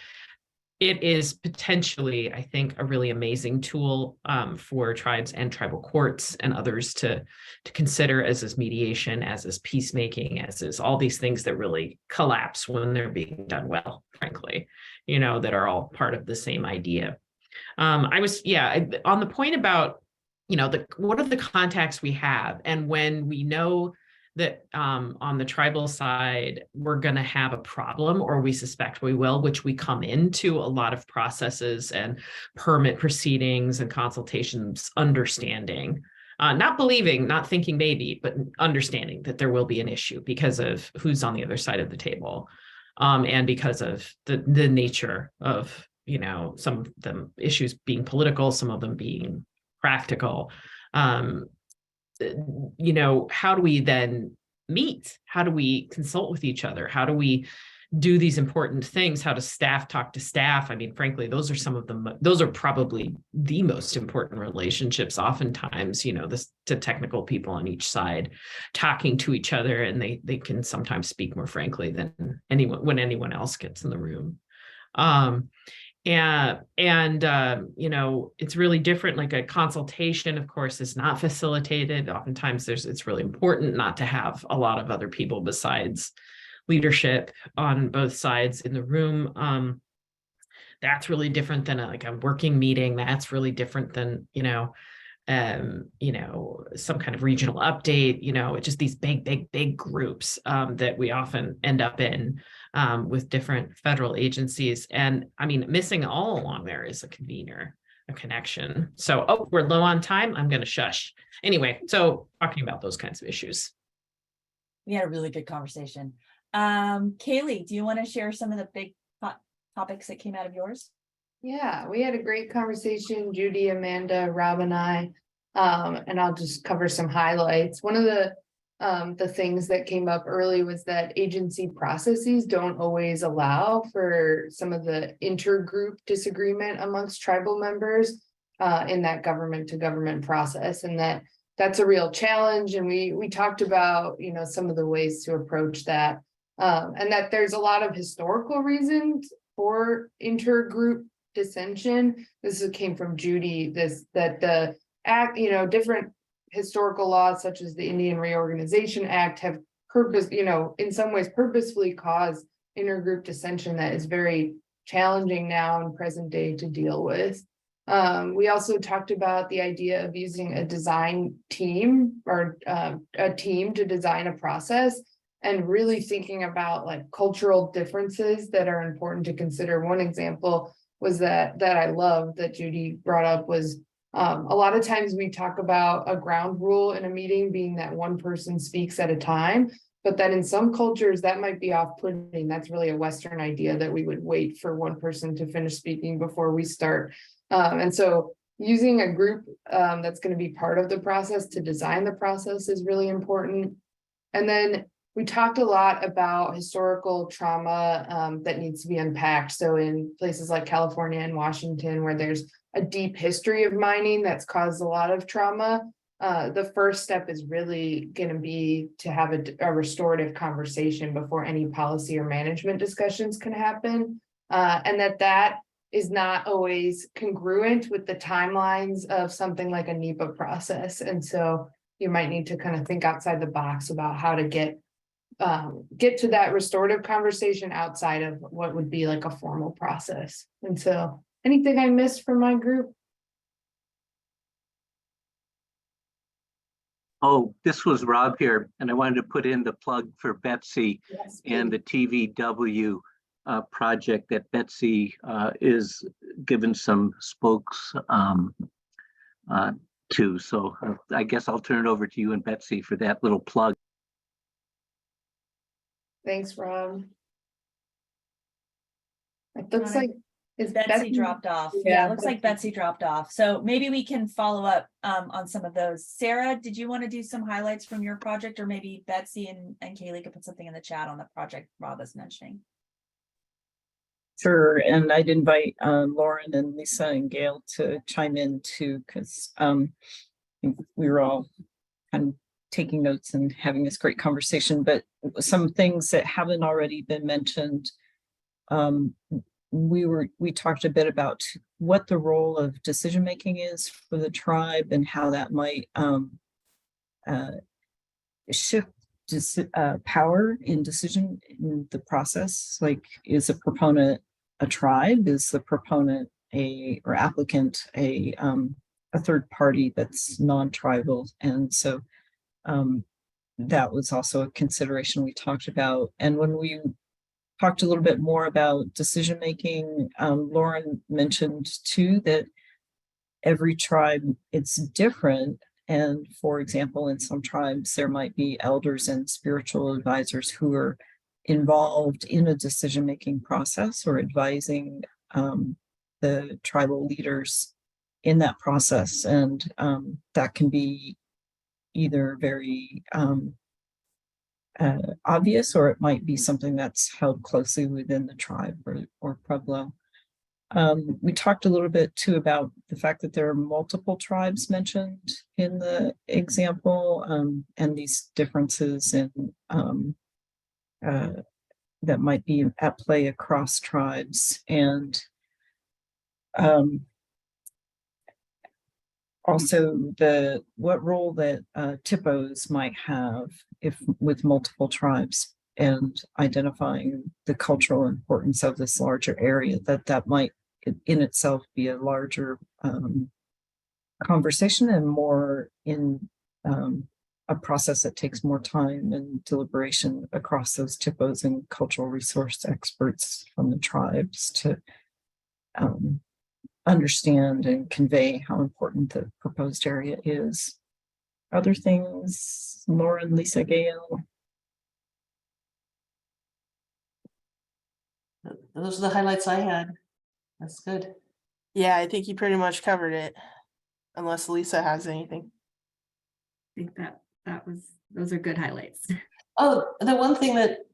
it is potentially, I think, a really amazing tool for tribes and tribal courts and others to consider, as is mediation, as is peacemaking, as is all these things that really collapse when they're being done well, frankly, you know, that are all part of the same idea. On the point about, you know, what are the contacts we have, and when we know that on the tribal side, we're going to have a problem, or we suspect we will, which we come into a lot of processes and permit proceedings and consultations, understanding, not believing, not thinking maybe, but understanding that there will be an issue because of who's on the other side of the table, and because of the nature of, you know, some of the issues being political, some of them being practical. You know, how do we then meet? How do we consult with each other? How do we do these important things? How does staff talk to staff? I mean, frankly, those are probably the most important relationships. Oftentimes, you know, to technical people on each side talking to each other, and they can sometimes speak more frankly than anyone else gets in the room. You know, it's really different. Like a consultation, of course, is not facilitated. Oftentimes it's really important not to have a lot of other people besides leadership on both sides in the room. That's really different than a working meeting. That's really different than, you know, some kind of regional update, you know, it's just these big groups that we often end up in with different federal agencies. And I mean, missing all along there is a convener, a connection. So, we're low on time. I'm going to shush. Anyway, so talking about those kinds of issues. We had a really good conversation. Kaylee, do you want to share some of the big topics that came out of yours? Yeah, we had a great conversation, Judy, Amanda, Rob, and I, and I'll just cover some highlights. One of the things that came up early was that agency processes don't always allow for some of the intergroup disagreement amongst tribal members in that government to government process, and that's a real challenge. And we talked about, you know, some of the ways to approach that, and that there's a lot of historical reasons for intergroup dissension. This came from Judy, that the act, you know, different historical laws such as the Indian Reorganization Act have in some ways purposefully caused intergroup dissension that is very challenging now in present day to deal with. We also talked about the idea of using a design team or a team to design a process, and really thinking about like cultural differences that are important to consider. One example was that I love that Judy brought up was a lot of times we talk about a ground rule in a meeting being that one person speaks at a time, but that in some cultures that might be off-putting. That's really a Western idea that we would wait for one person to finish speaking before we start. And so using a group that's going to be part of the process to design the process is really important. And then we talked a lot about historical trauma that needs to be unpacked. So in places like California and Washington, where there's a deep history of mining that's caused a lot of trauma, the first step is really going to be to have a restorative conversation before any policy or management discussions can happen. And that is not always congruent with the timelines of something like a NEPA process. And so you might need to kind of think outside the box about how to get to that restorative conversation outside of what would be like a formal process. And so anything I missed from my group? Oh, this was Rob here, and I wanted to put in the plug for Betsy and the TVW project that Betsy is given some spokes to. So I guess I'll turn it over to you and Betsy for that little plug. Thanks, Rob. It looks like is Betsy dropped off. Yeah, Yeah, it looks like Betsy dropped off. So maybe we can follow up on some of those. Sarah, did you want to do some highlights from your project, or maybe Betsy and Kaylee could put something in the chat on the project Rob is mentioning? Sure, and I'd invite Lauren and Lisa and Gail to chime in too, because we were all kind of taking notes and having this great conversation. But some things that haven't already been mentioned, we talked a bit about what the role of decision making is for the tribe and how that might shift power in decision in the process. Like, is a proponent a tribe? Is the proponent or applicant a third party that's non-tribal? And so that was also a consideration we talked about. And when we talked a little bit more about decision making, Lauren mentioned too that every tribe, it's different. And for example, in some tribes, there might be elders and spiritual advisors who are involved in a decision-making process or advising the tribal leaders in that process. And that can be either very obvious, or it might be something that's held closely within the tribe or pueblo. We talked a little bit too about the fact that there are multiple tribes mentioned in the example, and these differences in that might be at play across tribes. And also what role that TIPOs might have with multiple tribes, and identifying the cultural importance of this larger area, that might in itself be a larger conversation and more in a process that takes more time and deliberation across those TIPOs and cultural resource experts from the tribes to understand and convey how important the proposed area is. Other things, Lauren, Lisa, Gail? Those are the highlights I had. That's good. Yeah, I think you pretty much covered it, unless Lisa has anything. I think those are good highlights. Oh, the one thing that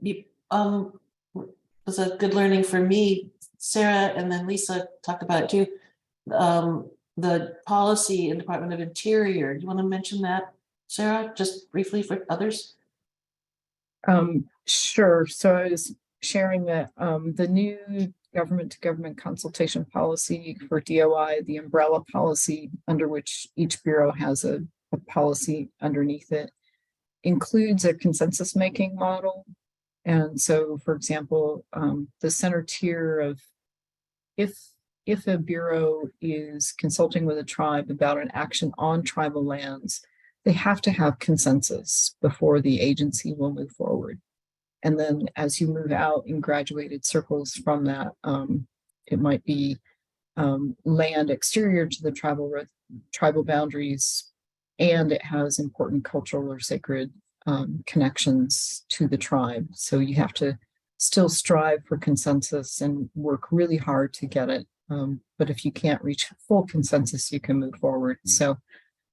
was a good learning for me, Sarah and then Lisa talked about it too, the policy in Department of Interior. Do you want to mention that, Sarah, just briefly for others? Sure. So I was sharing that the new government-to-government consultation policy for DOI, the umbrella policy under which each bureau has a policy underneath it, includes a consensus making model. And so, for example, the center tier of if a bureau is consulting with a tribe about an action on tribal lands, they have to have consensus before the agency will move forward. And then as you move out in graduated circles from that, it might be land exterior to the tribal boundaries, and it has important cultural or sacred connections to the tribe. So you have to still strive for consensus and work really hard to get it. But if you can't reach full consensus, you can move forward. So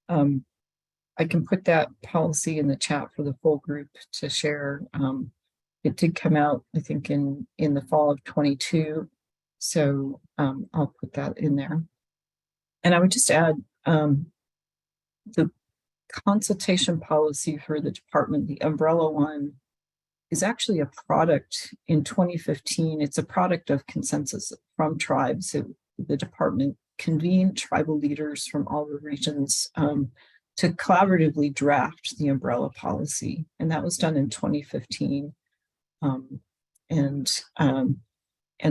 I can put that policy in the chat for the full group to share. It did come out, I think, in the fall of 22. So I'll put that in there. And I would just add the consultation policy for the department, the umbrella one, is actually a product in 2015. It's a product of consensus from tribes. The department convened tribal leaders from all the regions to collaboratively draft the umbrella policy. And that was done in 2015. And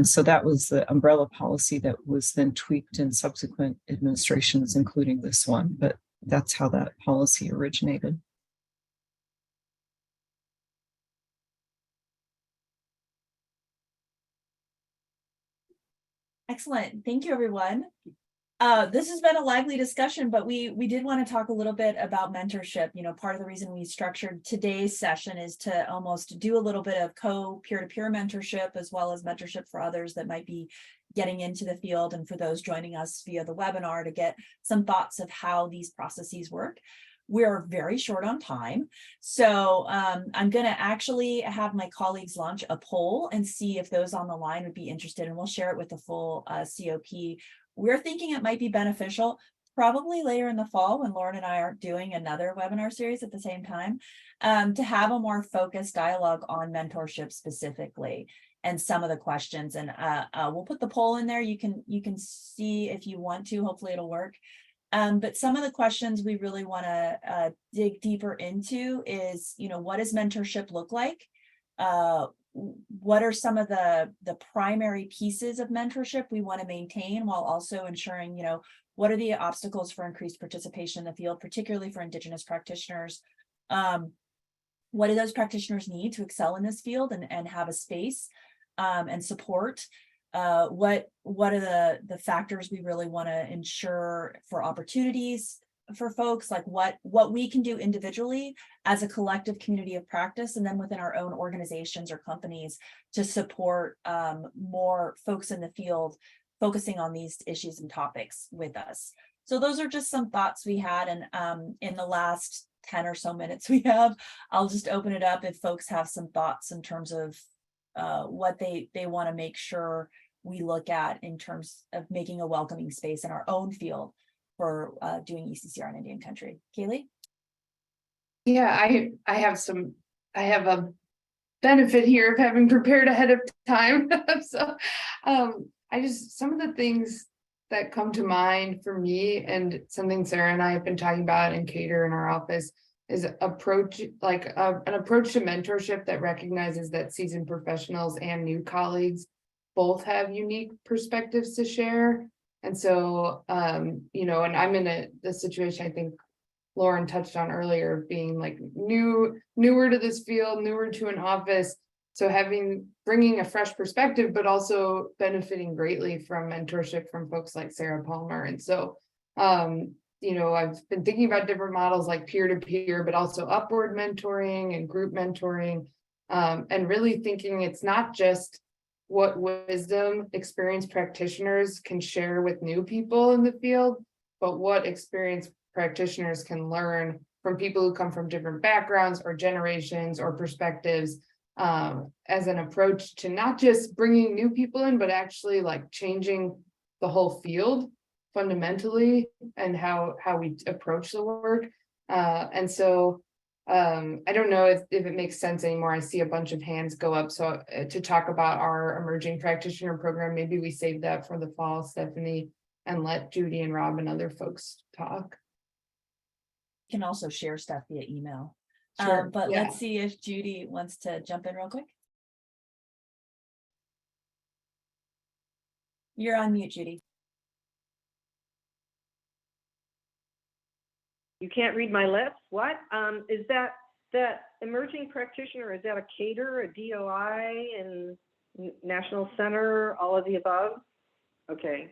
so that was the umbrella policy that was then tweaked in subsequent administrations, including this one. But that's how that policy originated. Excellent. Thank you, everyone. This has been a lively discussion, but we did want to talk a little bit about mentorship. You know, part of the reason we structured today's session is to almost do a little bit of peer-to-peer mentorship, as well as mentorship for others that might be getting into the field, and for those joining us via the webinar to get some thoughts of how these processes work. We're very short on time, so I'm going to actually have my colleagues launch a poll and see if those on the line would be interested, and we'll share it with the full COP. We're thinking it might be beneficial probably later in the fall, when Lauren and I are doing another webinar series at the same time, to have a more focused dialogue on mentorship specifically and some of the questions. And we'll put the poll in there. You can see if you want to. Hopefully it'll work. But some of the questions we really want to dig deeper into is, you know, what does mentorship look like? What are some of the primary pieces of mentorship we want to maintain, while also ensuring, you know, what are the obstacles for increased participation in the field, particularly for Indigenous practitioners? What do those practitioners need to excel in this field and have a space and support? What are the factors we really want to ensure for opportunities for folks, like what we can do individually as a collective community of practice, and then within our own organizations or companies to support more folks in the field focusing on these issues and topics with us. So those are just some thoughts we had, and in the last 10 or so minutes we have, I'll just open it up if folks have some thoughts in terms of what they want to make sure we look at in terms of making a welcoming space in our own field for doing ECCR in Indian country. Kaylee? Yeah, I have a benefit here of having prepared ahead of time. So some of the things that come to mind for me, and something Sarah and I have been talking about in Cater in our office, is an approach to mentorship that recognizes that seasoned professionals and new colleagues both have unique perspectives to share. And so, you know, and I'm in the situation I think Lauren touched on earlier, of being like newer to this field, newer to an office. So bringing a fresh perspective, but also benefiting greatly from mentorship from folks like Sarah Palmer. And so, you know, I've been thinking about different models like peer-to-peer, but also upward mentoring and group mentoring, and really thinking it's not just what wisdom experienced practitioners can share with new people in the field, but what experienced practitioners can learn from people who come from different backgrounds or generations or perspectives, as an approach to not just bringing new people in, but actually like changing the whole field fundamentally and how we approach the work. And so I don't know if it makes sense anymore. I see a bunch of hands go up. So to talk about our emerging practitioner program, maybe we save that for the fall, Stephanie, and let Judy and Rob and other folks talk. You can also share stuff via email. Sure. But Yeah. let's see if Judy wants to jump in real quick. You're on mute, Judy. You can't read my lips? What? Is that emerging practitioner, is that a Cater, a DOI, and National Center, all of the above? Okay.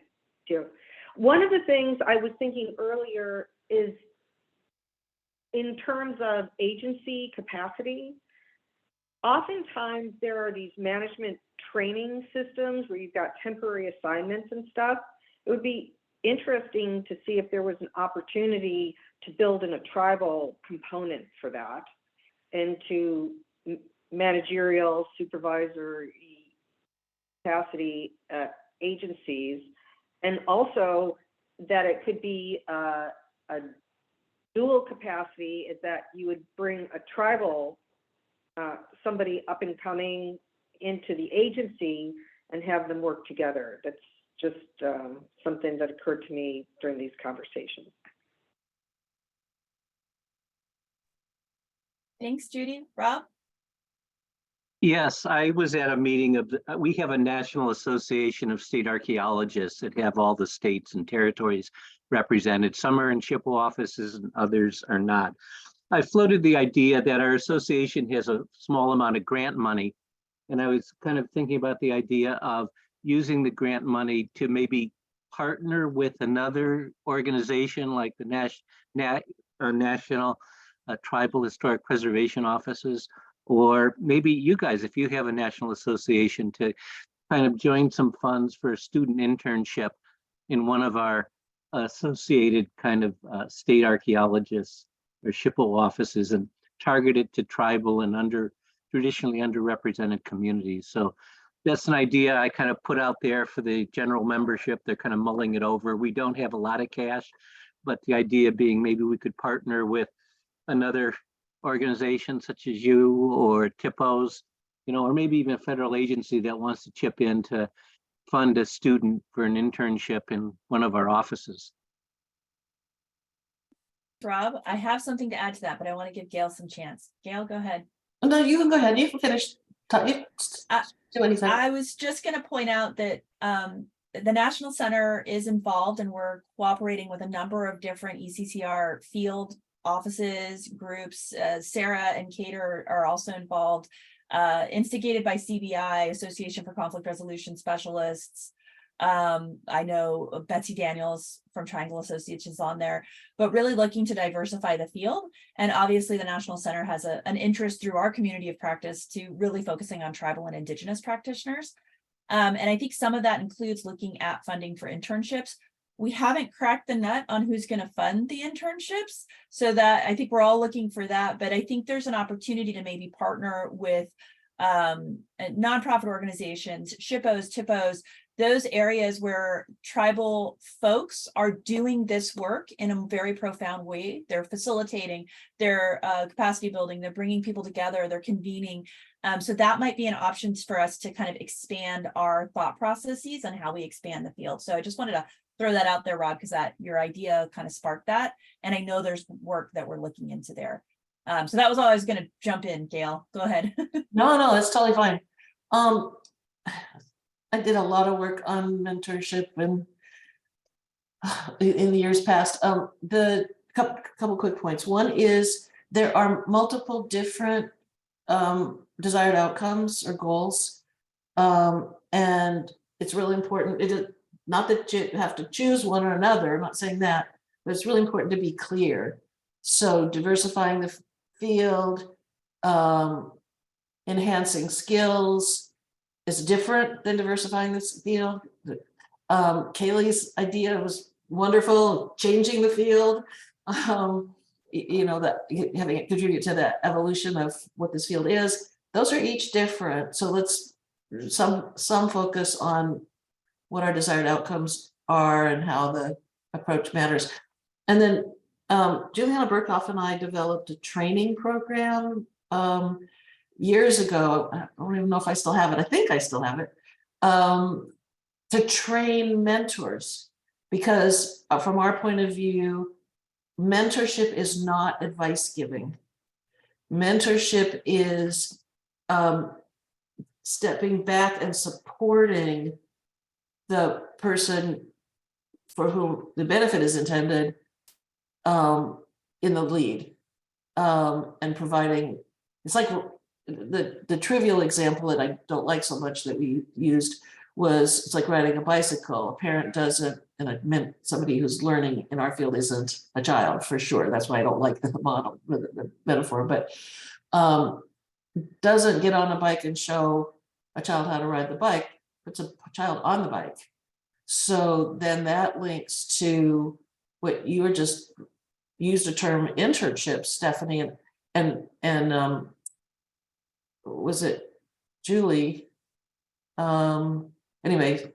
One of the things I was thinking earlier is in terms of agency capacity, oftentimes there are these management training systems where you've got temporary assignments and stuff. It would be interesting to see if there was an opportunity to build in a tribal component for that, and to managerial supervisory capacity agencies, and also that it could be a dual capacity, is that you would bring a tribal, somebody up and coming into the agency and have them work together. That's just something that occurred to me during these conversations. Thanks, Judy. Rob? Yes, I was at a meeting of, we have a National Association of State Archaeologists that have all the states and territories represented. Some are in Chippewa offices and others are not. I floated the idea that our association has a small amount of grant money. And I was kind of thinking about the idea of using the grant money to maybe partner with another organization like the National Tribal Historic Preservation Offices, or maybe you guys, if you have a national association, to kind of join some funds for a student internship in one of our associated kind of state archaeologists or SHPO offices and target it to tribal and traditionally underrepresented communities. So that's an idea I kind of put out there for the general membership. They're kind of mulling it over. We don't have a lot of cash, but the idea being maybe we could partner with another organization such as you or TIPOs, or maybe even a federal agency that wants to chip in to fund a student for an internship in one of our offices. Rob, I have something to add to that, but I want to give Gail some chance. Gail, go ahead. No, you can go ahead. You can finish. Do anything. I was just going to point out that the National Center is involved, and we're cooperating with a number of different ECCR field offices, groups. Sarah and Cater are also involved, instigated by CBI, Association for Conflict Resolution Specialists. I know Betsy Daniels from Triangle Associates is on there, but really looking to diversify the field. And obviously the National Center has an interest through our community of practice to really focusing on tribal and indigenous practitioners. And I think some of that includes looking at funding for internships. We haven't cracked the nut on who's going to fund the internships, so that I think we're all looking for that. But I think there's an opportunity to maybe partner with nonprofit organizations, SHPOs, TIPOs, those areas where tribal folks are doing this work in a very profound way. They're facilitating, they're capacity building, they're bringing people together, they're convening. So that might be an option for us to kind of expand our thought processes on how we expand the field. So I just wanted to throw that out there, Rob, because your idea kind of sparked that. And I know there's work that we're looking into there. So that was all I was going to jump in. Gail, go ahead. No, that's totally fine. I did a lot of work on mentorship and in the years past. The couple quick points. One is there are multiple different desired outcomes or goals, and it's really important. It is not that you have to choose one or another. I'm not saying that, but it's really important to be clear. So diversifying the field, enhancing skills is different than diversifying this field. Kaylee's idea was wonderful, changing the field, that having it contribute to the evolution of what this field is. Those are each different. So let's some focus on what our desired outcomes are and how the approach matters. And then Juliana Burkhoff and I developed a training program years ago. I don't even know if I still have it. I think I still have it, to train mentors, because from our point of view, mentorship is not advice giving. Mentorship is stepping back and supporting the person for whom the benefit is intended in the lead, and providing. It's like the trivial example that I don't like so much that we used was, it's like riding a bicycle. A parent does it, and it meant somebody who's learning in our field isn't a child, for sure. That's why I don't like the model, the metaphor, but doesn't get on a bike and show a child how to ride the bike, puts a child on the bike. So then that links to what you were just used the term internship, Stephanie, and was it Julie? Anyway,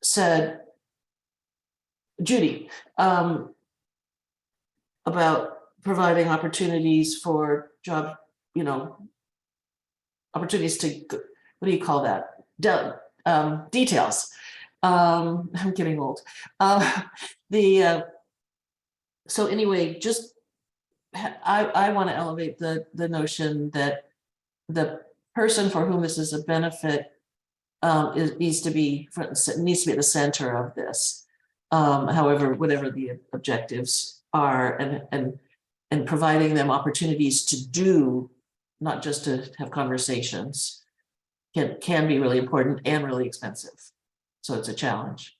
said Judy about providing opportunities for job, opportunities to, what do you call that? Details. I'm getting old. So anyway, just I want to elevate the notion that the person for whom this is a benefit needs to be at the center of this. However, whatever the objectives are, and providing them opportunities to do, not just to have conversations, can be really important and really expensive. So it's a challenge.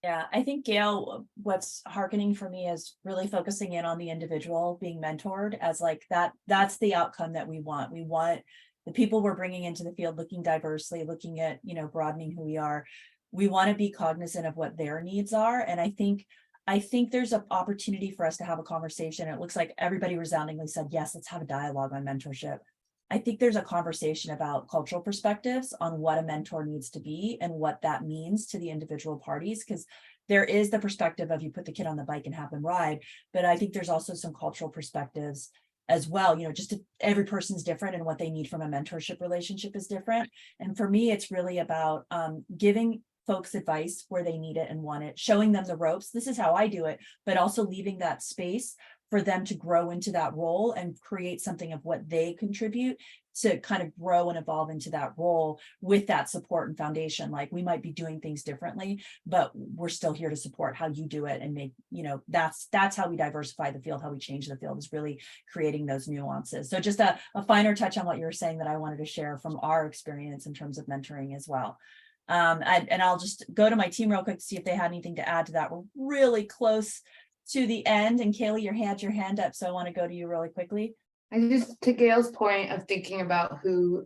Yeah, I think Gail, what's hearkening for me is really focusing in on the individual being mentored as like that's the outcome that we want. We want the people we're bringing into the field looking diversely, looking at, broadening who we are. We want to be cognizant of what their needs are. And I think there's an opportunity for us to have a conversation. It looks like everybody resoundingly said, yes, let's have a dialogue on mentorship. I think there's a conversation about cultural perspectives on what a mentor needs to be and what that means to the individual parties, because there is the perspective of you put the kid on the bike and have them ride, but I think there's also some cultural perspectives as well. Just every person's different and what they need from a mentorship relationship is different. And for me, it's really about giving folks advice where they need it and want it, showing them the ropes. This is how I do it, but also leaving that space for them to grow into that role and create something of what they contribute to kind of grow and evolve into that role with that support and foundation. Like we might be doing things differently, but we're still here to support how you do it and make, that's how we diversify the field, how we change the field is really creating those nuances. So just a finer touch on what you were saying that I wanted to share from our experience in terms of mentoring as well. And I'll just go to my team real quick to see if they had anything to add to that. We're really close to the end, and Kaylee, your hand up, so I want to go to you really quickly. I just, to Gail's point of thinking about who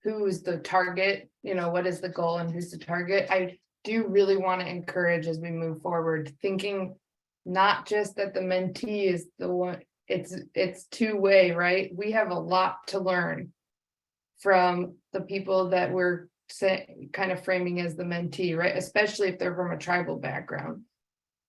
is the target, what is the goal and who's the target, I do really want to encourage as we move forward, thinking not just that the mentee is the one, it's two-way, right? We have a lot to learn from the people that we're kind of framing as the mentee, right? Especially if they're from a tribal background.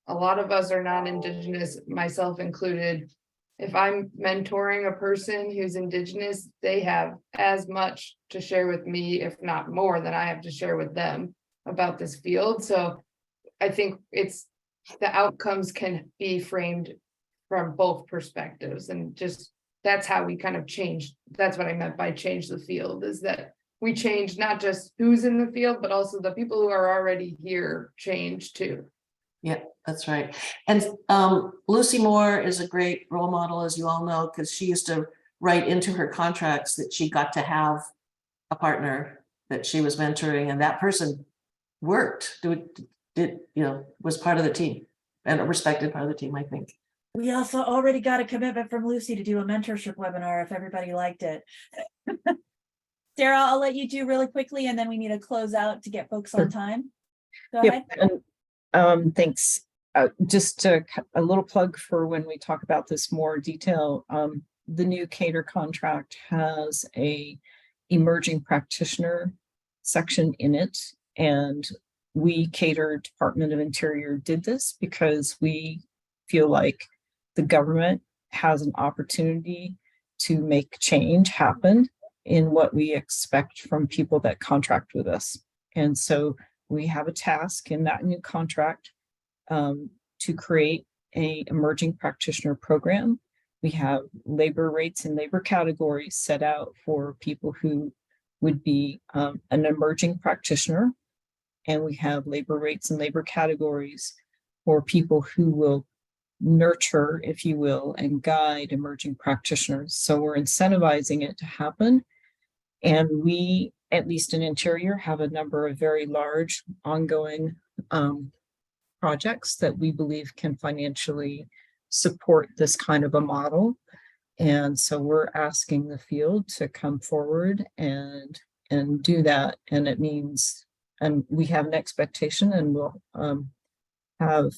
A lot of us are non-Indigenous, myself included. If I'm mentoring a person who's Indigenous, they have as much to share with me, if not more, than I have to share with them about this field. So I think it's the outcomes can be framed from both perspectives, and just that's how we kind of change. That's what I meant by change the field, is that we change not just who's in the field, but also the people who are already here change too. Yeah, that's right. And Lucy Moore is a great role model, as you all know, because she used to write into her contracts that she got to have a partner that she was mentoring, and that person worked, was part of the team and a respected part of the team, I think. We also already got a commitment from Lucy to do a mentorship webinar if everybody liked it. Sarah, I'll let you do really quickly, and then we need to close out to get folks on time. Go ahead. And thanks. Just a little plug for when we talk about this more detail. The new Cater contract has a emerging practitioner section in it, and we, Cater Department of Interior, did this because we feel like the government has an opportunity to make change happen in what we expect from people that contract with us. And so we have a task in that new contract to create an emerging practitioner program. We have labor rates and labor categories set out for people who would be an emerging practitioner. And we have labor rates and labor categories for people who will nurture, if you will, and guide emerging practitioners. So we're incentivizing it to happen. And we, at least in Interior, have a number of very large ongoing projects that we believe can financially support this kind of a model. And so we're asking the field to come forward and do that. And it means, and we have an expectation, and we'll have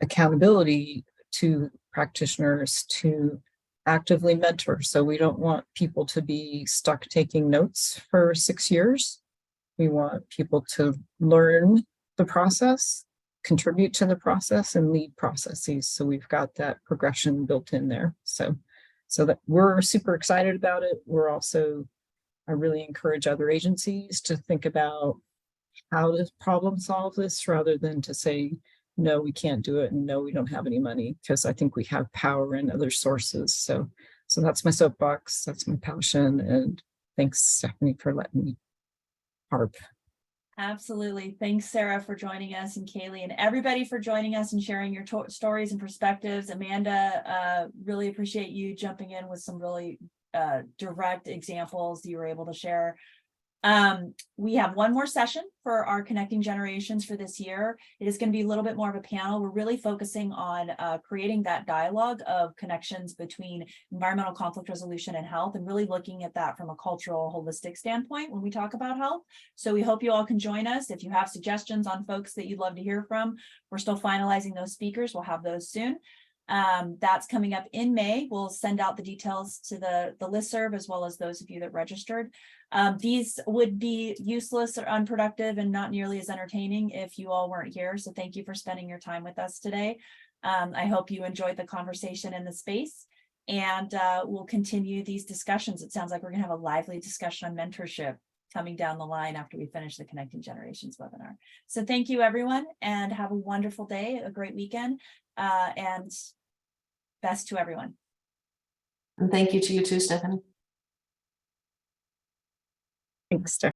accountability to practitioners to actively mentor. So we don't want people to be stuck taking notes for 6 years. We want people to learn the process, contribute to the process, and lead processes. So we've got that progression built in there. So that we're super excited about it. We're also, I really encourage other agencies to think about how to problem solve this rather than to say, no, we can't do it, and no, we don't have any money, because I think we have power in other sources. So that's my soapbox. That's my passion. And thanks, Stephanie, for letting me harp. Absolutely. Thanks, Sarah, for joining us, and Kaylee, and everybody for joining us and sharing your stories and perspectives. Amanda, really appreciate you jumping in with some really direct examples you were able to share. We have one more session for our Connecting Generations for this year. It is going to be a little bit more of a panel. We're really focusing on creating that dialogue of connections between environmental conflict resolution and health, and really looking at that from a cultural, holistic standpoint when we talk about health. So we hope you all can join us. If you have suggestions on folks that you'd love to hear from, we're still finalizing those speakers. We'll have those soon. That's coming up in May. We'll send out the details to the listserv, as well as those of you that registered. These would be useless or unproductive and not nearly as entertaining if you all weren't here. So thank you for spending your time with us today. I hope you enjoyed the conversation in the space, and we'll continue these discussions. It sounds like we're gonna have a lively discussion on mentorship coming down the line after we finish the Connecting Generations webinar. So thank you, everyone, and have a wonderful day, a great weekend, and best to everyone. And thank you to you too, Stephanie. Thanks, Steph.